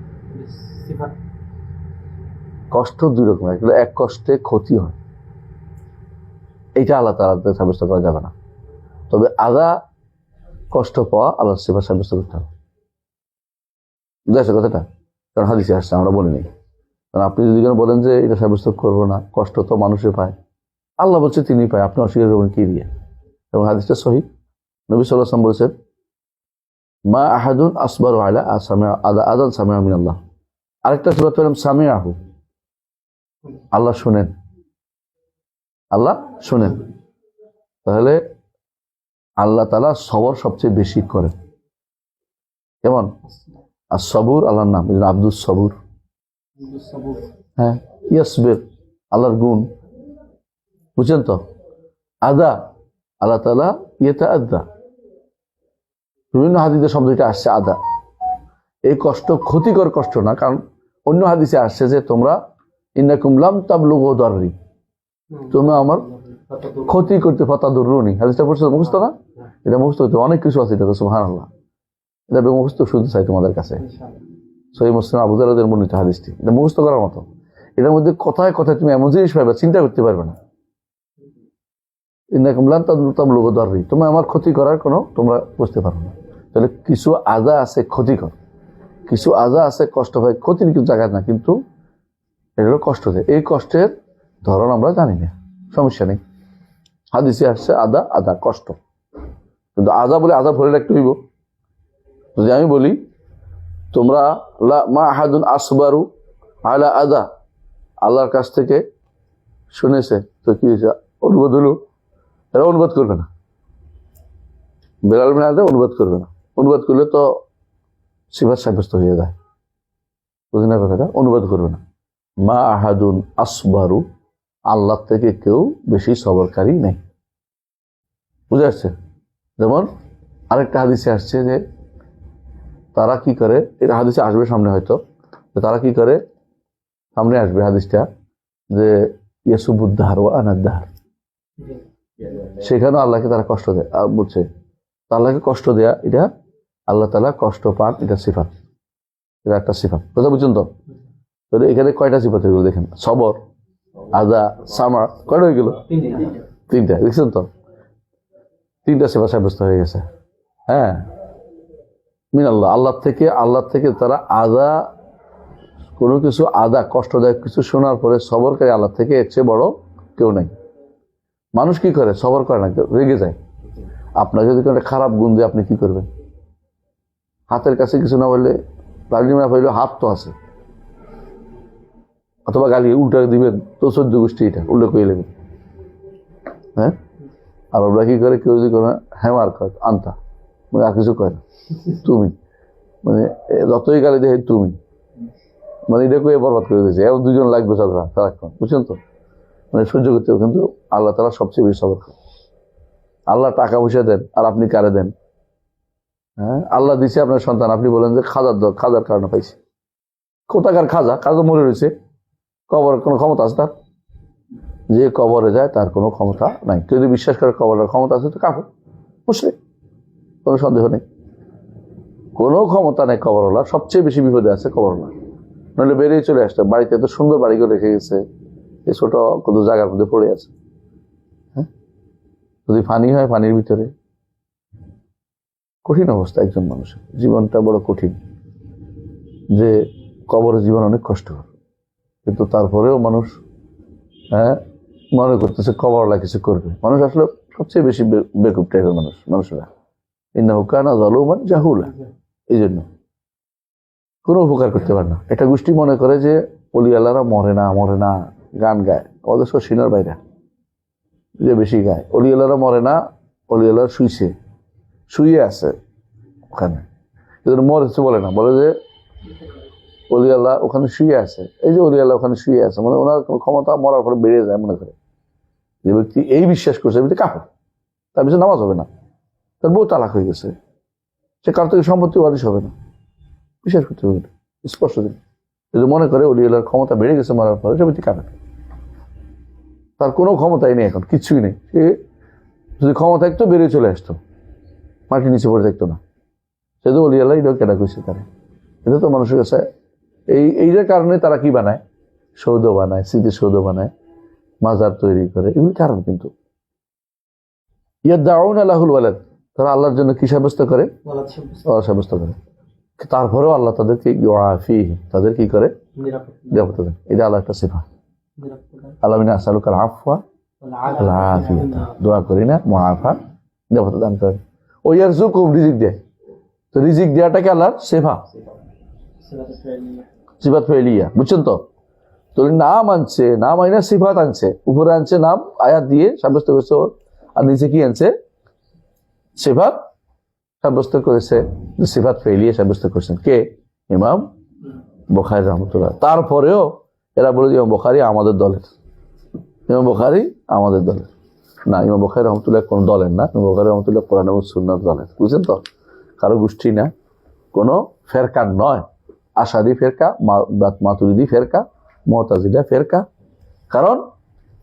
কষ্ট দুই রকমের, এক কষ্টে ক্ষতি হয়, এইটা আল্লাহ তাআলাতে সাব্যস্ত করা যাবে না। তবে আযা, কষ্ট পাওয়া, আল্লাহর সিফাত সাব্যস্ত করতে হবে। বুঝতে কথাটা? কারণ হাদিসে আসছে, আমরা বলিনি। কারণ আপনি যদি বলেন যে এটা সাব্যস্ত করবো না, কষ্ট তো মানুষে পায়, আল্লাহ বলছে তিনি পায়, আপনি অস্বীকার করবেন কি দিয়ে? এবং হাদিসটা সহিহ। নবী সাল্লাল্লাহু আলাইহি ওয়াসাল্লাম বলেছেন, মা আহাদুন আসবারু আলা আযান সামিআ মিনাল্লাহ। আরেকটা সিফাত হলো সামিআহু, আল্লাহ শুনেন, আল্লাহ শুনেন। তাহলে আল্লাহ তাআলা সবর সবচেয়ে বেশি করেন। কেমন? আর সবুর আল্লাহর নাম, আব্দুস সবুর, হ্যাঁ ইয়াসবির, আল্লাহর গুণ, বুঝছেন তো? আদা, আল্লাহ তাআলা ইয়াতাআদ্দা, বিভিন্ন হাদিসে শব্দটা আসছে আদা। এই কষ্ট ক্ষতিকর কষ্ট না, কারণ অন্য হাদিসে আসছে যে তোমরা ইন্নাকুম লাম তাবলুগু দাররি, তোমরা আমার ক্ষতি করতে ফাতাদুরুনি। হাদিসটা পড়ছো, মুখস্থ না? এটা মুখস্থ হইতে অনেক কিছু আছে, এটা তো সুবহানাল্লাহ। এটা মুখস্থ শুনতে চাই তোমাদের কাছে। সহিহ মুসলিম আবু দাউদের বর্ণিত হাদিসটি, এটা মুখস্থ করার মতো। এটার মধ্যে কথায় কথায় তুমি এমন জিনিস পাবে, চিন্তা করতে পারবে না। ইন্নাকুম লাম তাবলুগু দাররি, তোমরা আমার ক্ষতি করার কোনো তোমরা বুঝতে পারো না। তাহলে কিছু আযা আছে ক্ষতিকর, কিছু আযা আছে কষ্ট হয়, ক্ষতির কিছু জায়গা না, কিন্তু এটা হলো কষ্ট দেয়। এই কষ্টের ধরন আমরা জানি না, সমস্যা নেই। হাদিসে আসছে আদা, আদা কষ্ট, কিন্তু আদা বলে আদা ভরে রাখতে হইব। যদি আমি বলি তোমরা মা আহাদুন আসবারু আলা আদা, আল্লাহর কাছ থেকে শুনেছে, তো কি হয়েছে? অনুবাদ হলো, এরা অনুবাদ করবে না, বেলাল বিন আদা অনুবাদ করবে না। অনুবাদ করলে তো সিফাত সাব্যস্ত হয়ে যায়, বুঝলেন না কথাটা? অনুবাদ করবে না। মা আহাদুন আসবারু, আল্লাহ থেকে কেউ বেশি সবরকারী নেই। বুঝে আসছে? যেমন আরেকটা হাদিসে আসছে যে তারা কি করে, এটা হাদিসে আসবে সামনে হয়তো, তারা কি করে, সামনে আসবে হাদিসটা, যে ইয়াসুবুদ্দাহার ও আনাদ্দাহার, সেখানেও আল্লাহকে তারা কষ্ট দেয়। আর বলছে আল্লাহকে কষ্ট দেয়া, এটা আল্লাহ তাআলা কষ্ট পান, এটা সিফাত, এটা একটা সিফাত। কথা বুঝছেন তো? এখানে কয়টা সিফাত হয়ে গেল দেখেন, সবর, আদা, সামার, কয়টা হয়ে গেল? তিনটা। দেখছেন তো, তিনটা সিফাত সাব্যস্ত হয়ে গেছে। হ্যাঁ, মিন আল্লাহ, আল্লাহ থেকে তারা আদা, কোনো কিছু আদা কষ্টদায়ক কিছু শোনার পরে সবরকারী আল্লাহ থেকে এর চেয়ে বড় কেউ নাই। মানুষ কি করে, সবর করে না, রেগে যায়। আপনার যদি কোনো খারাপ গুণ দিয়ে আপনি কি করবেন? হাতের কাছে কিছু না বললে, লাঠি না পাইলে হাত তো আছে, অথবা গালি উল্টা দিবেন তো 14 গোষ্ঠী, এটা উল্লেখ করে নেবেন। হ্যাঁ, আর ওরা কি করে, কেউ যদি কোনো হ্যামার কয় আনতা, মানে আর কিছু কয় না, তুমি, মানে যতই গালি দেয় তুমি, মানে এটা করে বরবাদ করে দিয়েছে। এবার দুজন লাগবে ঝগড়া সারাক্ষণ, বুঝছেন তো? মানে সহ্য করতে হবে। কিন্তু আল্লাহ তাআলা সবচেয়ে বেশি সবর করে। আল্লাহ টাকা পয়সা দেন, আর আপনি কারে দেন? হ্যাঁ, আল্লাহ দিছে আপনার সন্তান, আপনি বলেন যে খাজার কারণে পাইছে। কোথাকার খাজা মরে রয়েছে, কবরের কোনো ক্ষমতা আছে তার? যে কবরে যায় তার কোনো ক্ষমতা নাই। কেউ যদি বিশ্বাস করে কবরের ক্ষমতা আছে, তো কাফের, মুশরিক, কোনো সন্দেহ নেই। কোনো ক্ষমতা নেই কবরওয়ালা, সবচেয়ে বেশি বিপদে আছে কবরওয়ালা। নইলে বেরিয়ে চলে আসতো, বাড়িতে এত সুন্দর বাড়ি করে রেখে গেছে, এই ছোট কত জায়গার মধ্যে পড়ে আছে। হ্যাঁ, যদি পানি হয়, পানির ভিতরে। কঠিন অবস্থা একজন মানুষের, জীবনটা বড় কঠিন, যে কবরের জীবন অনেক কষ্টকর। কিন্তু তারপরেও মানুষ মনে করতেছে কবরওয়ালা কিছু করবে। মানুষ আসলে সবচেয়ে বেশি বেকুব টাইপের মানুষেরা ইন্নাহু কানা যালুমান জাহুলা। এই জন্য কোনো উপকার করতে পারে না। একটা গোষ্ঠী মনে করে যে অলি আল্লাহরা মরে না, গান গায়। আমাদের সব সিনার বাইরে যে বেশি গায়, অলি আল্লাহরা মরে না, অলি আল্লাহ শুয়ে আছে ওখানে, কিন্তু মরেছে বলে না, বলে যে অলি আল্লাহ ওখানে শুয়ে আছে। এই যে অলি আল্লাহ ওখানে শুয়ে আছে, মানে ওনার ক্ষমতা মরার পরে বেড়ে যায়। মনে করে যে ব্যক্তি এই বিশ্বাস করছে, ব্যক্তি কাফের, তার পিছনে নামাজ হবে না, তার বউ তালাক হয়ে গেছে, সে কার থেকে সম্পত্তি ওয়ারিশ হবে না, বিশ্বাস করতে হবে না, স্পষ্ট দিন। যদি মনে করে অলি আল্লাহর ক্ষমতা বেড়ে গেছে মরার পরে, সে ব্যক্তি কাফের। তার কোনো ক্ষমতাই নেই, এখন কিছুই নেই। সে যদি ক্ষমতা থাকতো বেরিয়ে চলে আসতো, মাটির নিচে পড়ে থাকতো না। সে তো অলি আল্লাহ এটাও কেনা করছে তারা। এটা তো মানুষের কাছে এইটার কারণে তারা কি বানায়, সৌধ বানায়, স্মৃতিসৌধ বানায়, মাজার তৈরি করে, এগুলি কারণ। কিন্তু ইয়াদউনা লাহুল ওয়ালাদ, তারা আল্লাহর জন্য কি সাব্যস্ত করে? ওয়ালাদ সাব্যস্ত করে। তারপরেও আল্লাহ তাদেরকে ইউআফিহিম, তাদের কি করে? নিরাপত্তা দেন। এটা আল্লাহ একটা সিফাত। আল্লাহুম্মা আসআলুকাল আফওয়া ওয়াল আফিয়াতা, দোয়া করি না মুআফা, নিরাপত্তা দান করেন। ও ইয়ারযুকুহুম, রিজিক দেয়। তো রিজিক দেওয়াটাকে আল্লাহর সিফাত, সিফাত ফেলিয়া, বুঝছেন তো? তো নাম আনছে, নাম আইনা সিফাত আনছে, উপরে আনছে নাম আয়াত দিয়ে সাব্যস্ত করেছে, আর নিচে কি আনছে? সিফাত সাব্যস্ত করেছে, সিফাত ফেলিয়া সাব্যস্ত করেছেন কে? ইমাম বুখারী রাহমাতুল্লাহ। তারপরেও এরা বলে ইমাম বুখারী আমাদের দলের, ইমাম বুখারী আমাদের দলের না। ইমাম বুখারী রাহমাতুল্লাহ কোন দলের না, ইমাম বুখারী রাহমাতুল্লাহ কোরআন এবং সুন্নাহর দলের, বুঝছেন তো? কারো গোষ্ঠী না, কোনো ফেরকা নয়। আশারি ফেরকা, মাতুরিদি ফেরকা, মুতাজিলা ফেরকা। কারণ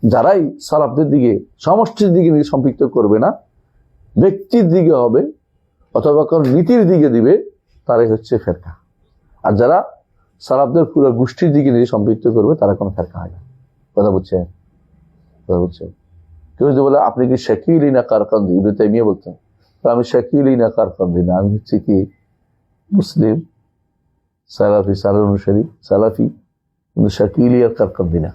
যারাই সালাফদের দিকে, সমষ্টির দিকে সম্পৃক্ত করবে না, ব্যক্তির দিকে হবে অথবা কোন নীতির দিকে দিবে, তারাই হচ্ছে ফেরকা। আর যারা সালাফদের পুরো গোষ্ঠীর দিকে নিয়ে সম্পৃক্ত করবে, তারা কোনো ফেরকা হয় না। কথা বুঝছেন? কেউ যদি বলে আপনি কি শাকিলি না কারকান্দি, ইবনে তাইমিয়া বলতেন, আমি শাকিলি না কারকান্দি না, আমি হচ্ছে কি মুসলিম সালাফি, সালার অনুসারী সালাফি, কিন্তু শাকিলি আর কারকান্দি না।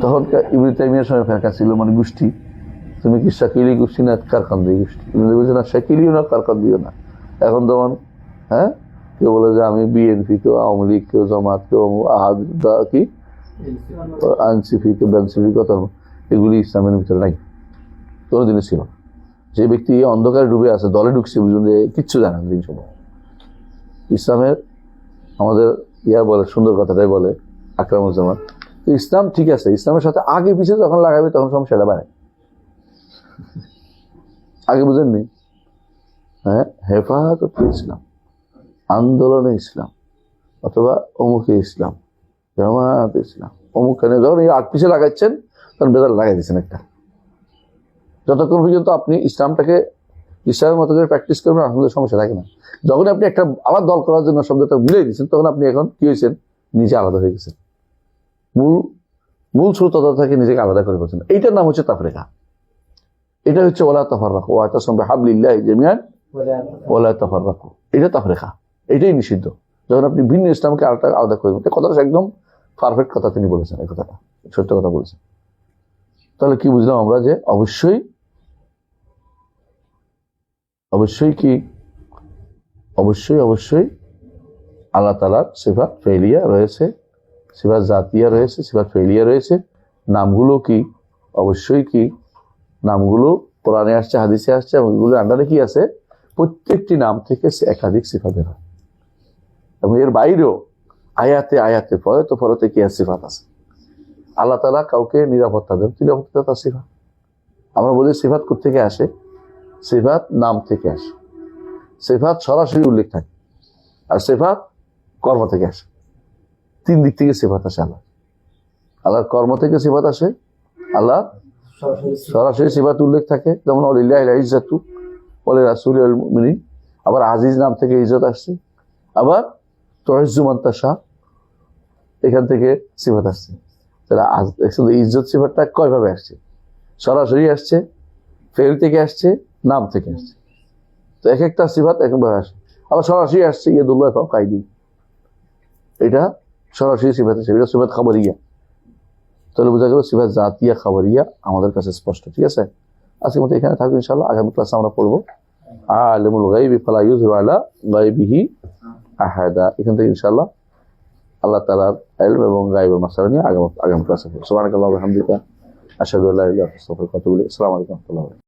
তখনকার ইবনে তাইমিয়ার সময় ফেরকা ছিল, মানে গোষ্ঠী। তুমি কি শাকিলি গোষ্ঠী না কারকান্দি গোষ্ঠী? বলছে না শাকিলিও না কারকান্দিও না। এখন যেমন কেউ বলে যে আমি বিএনপি, কেউ আওয়ামী লীগ, কেউ জামাত, কেউ আহাদ কি আনসিফি, কেউ বেনসিফি, কথা এগুলি ইসলামের ভিতরে নাই, কোনোদিনই ছিল না। যে ব্যক্তি অন্ধকারে ডুবে আছে, দলে ঢুকছে, বুঝুন যে কিচ্ছু জানেন দিন সময়। ইসলামের আমাদের বলে, সুন্দর কথাটাই বলে আকরামুজ্জামান, ইসলাম ঠিক আছে, ইসলামের সাথে আগে পিছিয়ে যখন লাগাবে তখন সমস্যাটা বাড়ে। আগে বুঝেননি? হ্যাঁ, হেফাজত ইসলাম, আন্দোলনে ইসলাম, অথবা অমুকে ইসলাম, জামাত ইসলাম, অমুক কেন, যখন এই আগ পিছিয়ে লাগাচ্ছেন তখন বেদাল লাগাই দিচ্ছেন একটা। যতক্ষণ পর্যন্ত আপনি ইসলামটাকে ইসলামের মতো করে প্র্যাকটিস করবেন, আপনাদের সমস্যা থাকে না। যখন আপনি একটা আবার দল করার জন্য শব্দটা মিলিয়ে দিচ্ছেন, তখন আপনি এখন কি হয়েছেন, নিজে আলাদা হয়ে গেছেন, মূল স্রোততা থেকে নিজেকে আলাদা করে বলছেন। এইটার নাম হচ্ছে তাফরিকা। এটা হচ্ছে ওয়ালা তাফাররাকু ওয়াতাসিমু বিহাবলিল্লাহি জামিআন ওয়ালা তাফাররাকু, এটা তাফরিকা, এটাই নিষিদ্ধ। যখন আপনি ভিন্ন ইসলামকে আলাদা করবেন, কথাটা একদম পারফেক্ট কথা তিনি বলেছেন, এই কথাটা সত্য কথা বলেছেন। তাহলে কি বুঝলাম আমরা, যে অবশ্যই আল্লাহ তাআলার সিফাত ফেলিয়া রয়েছে, সিফাত জাতিয়া রয়েছে, সিফাত ফেলিয়া রয়েছে। নামগুলো কি? অবশ্যই কি নামগুলো কোরআনে আসছে, হাদিসে আসছে, এবং এগুলো আন্ডারে কি আছে, প্রত্যেকটি নাম থেকে একাধিক সিফাত বের হয়, এবং এর বাইরেও আয়াতে পরতে কি সিফাত আছে। আল্লাহ তাআলা কাউকে নিরাপত্তা দেন, নিরাপত্তা তার সিফাত। আমরা বলি সিফাত কোত্থেকে আসে? সিফাত নাম থেকে আসে। সিফাত সরাসরি উল্লেখ থাকে, আর সিফাত কর্ম থেকে আসে। তিন দিক থেকে সিফাত আসে। আল্লাহর কর্ম থেকে সিফাত আসে, আল্লাহ সরাসরি সিফাত উল্লেখ থাকে, যেমন ওয়ালিল্লাহিল ইজ্জাতু ওয়া লিরাসূলিহি ওয়াল মুমিনিন। আবার আজিজ নাম থেকে ইজ্জত আসছে, আবার তুইজ্জু মান তাশা, এখান থেকে সিফাত আসছে। তাহলে ইজ্জত সিফাতটা কয়ভাবে আসছে? সরাসরি আসছে, ফেল থেকে আসছে, নাম থেকে আসছে। তো এক একটা সিফাত একভাবে আসে। আবার সরাসরি আসছে ইয়াদুল্লাহ ফাওকা আইদি, এটা সরাসরি সিফাত আছে, এটা সিফাত খাবরিয়া। তাহলে বোঝা গেল সিফাত জাতিয়া খাবরিয়া আমাদের কাছে স্পষ্ট। ঠিক আছে, আজকের মতো এখানে থাকবে ইনশাআল্লাহ। আগামী ক্লাসে আমরা পড়বো আলিমুল গায়বি ফালা ইউযহিরু আলা গায়বিহি আহাদা। এখান থেকে ইনশাআল্লাহ আল্লাহ তাআলার ইলম এবং গায়বের মাসআলা নিয়ে আগামী ক্লাসে পড়ব। সুবহানাকাল্লাহি ওয়া বিহামদিকা আশহাদু আল্লা ইলাহা ইল্লা আনতা আস্তাগফিরুকা ওয়া আতুবু ইলাইক। আসসালামু আলাইকুম ওয়া রাহমাতুল্লাহি।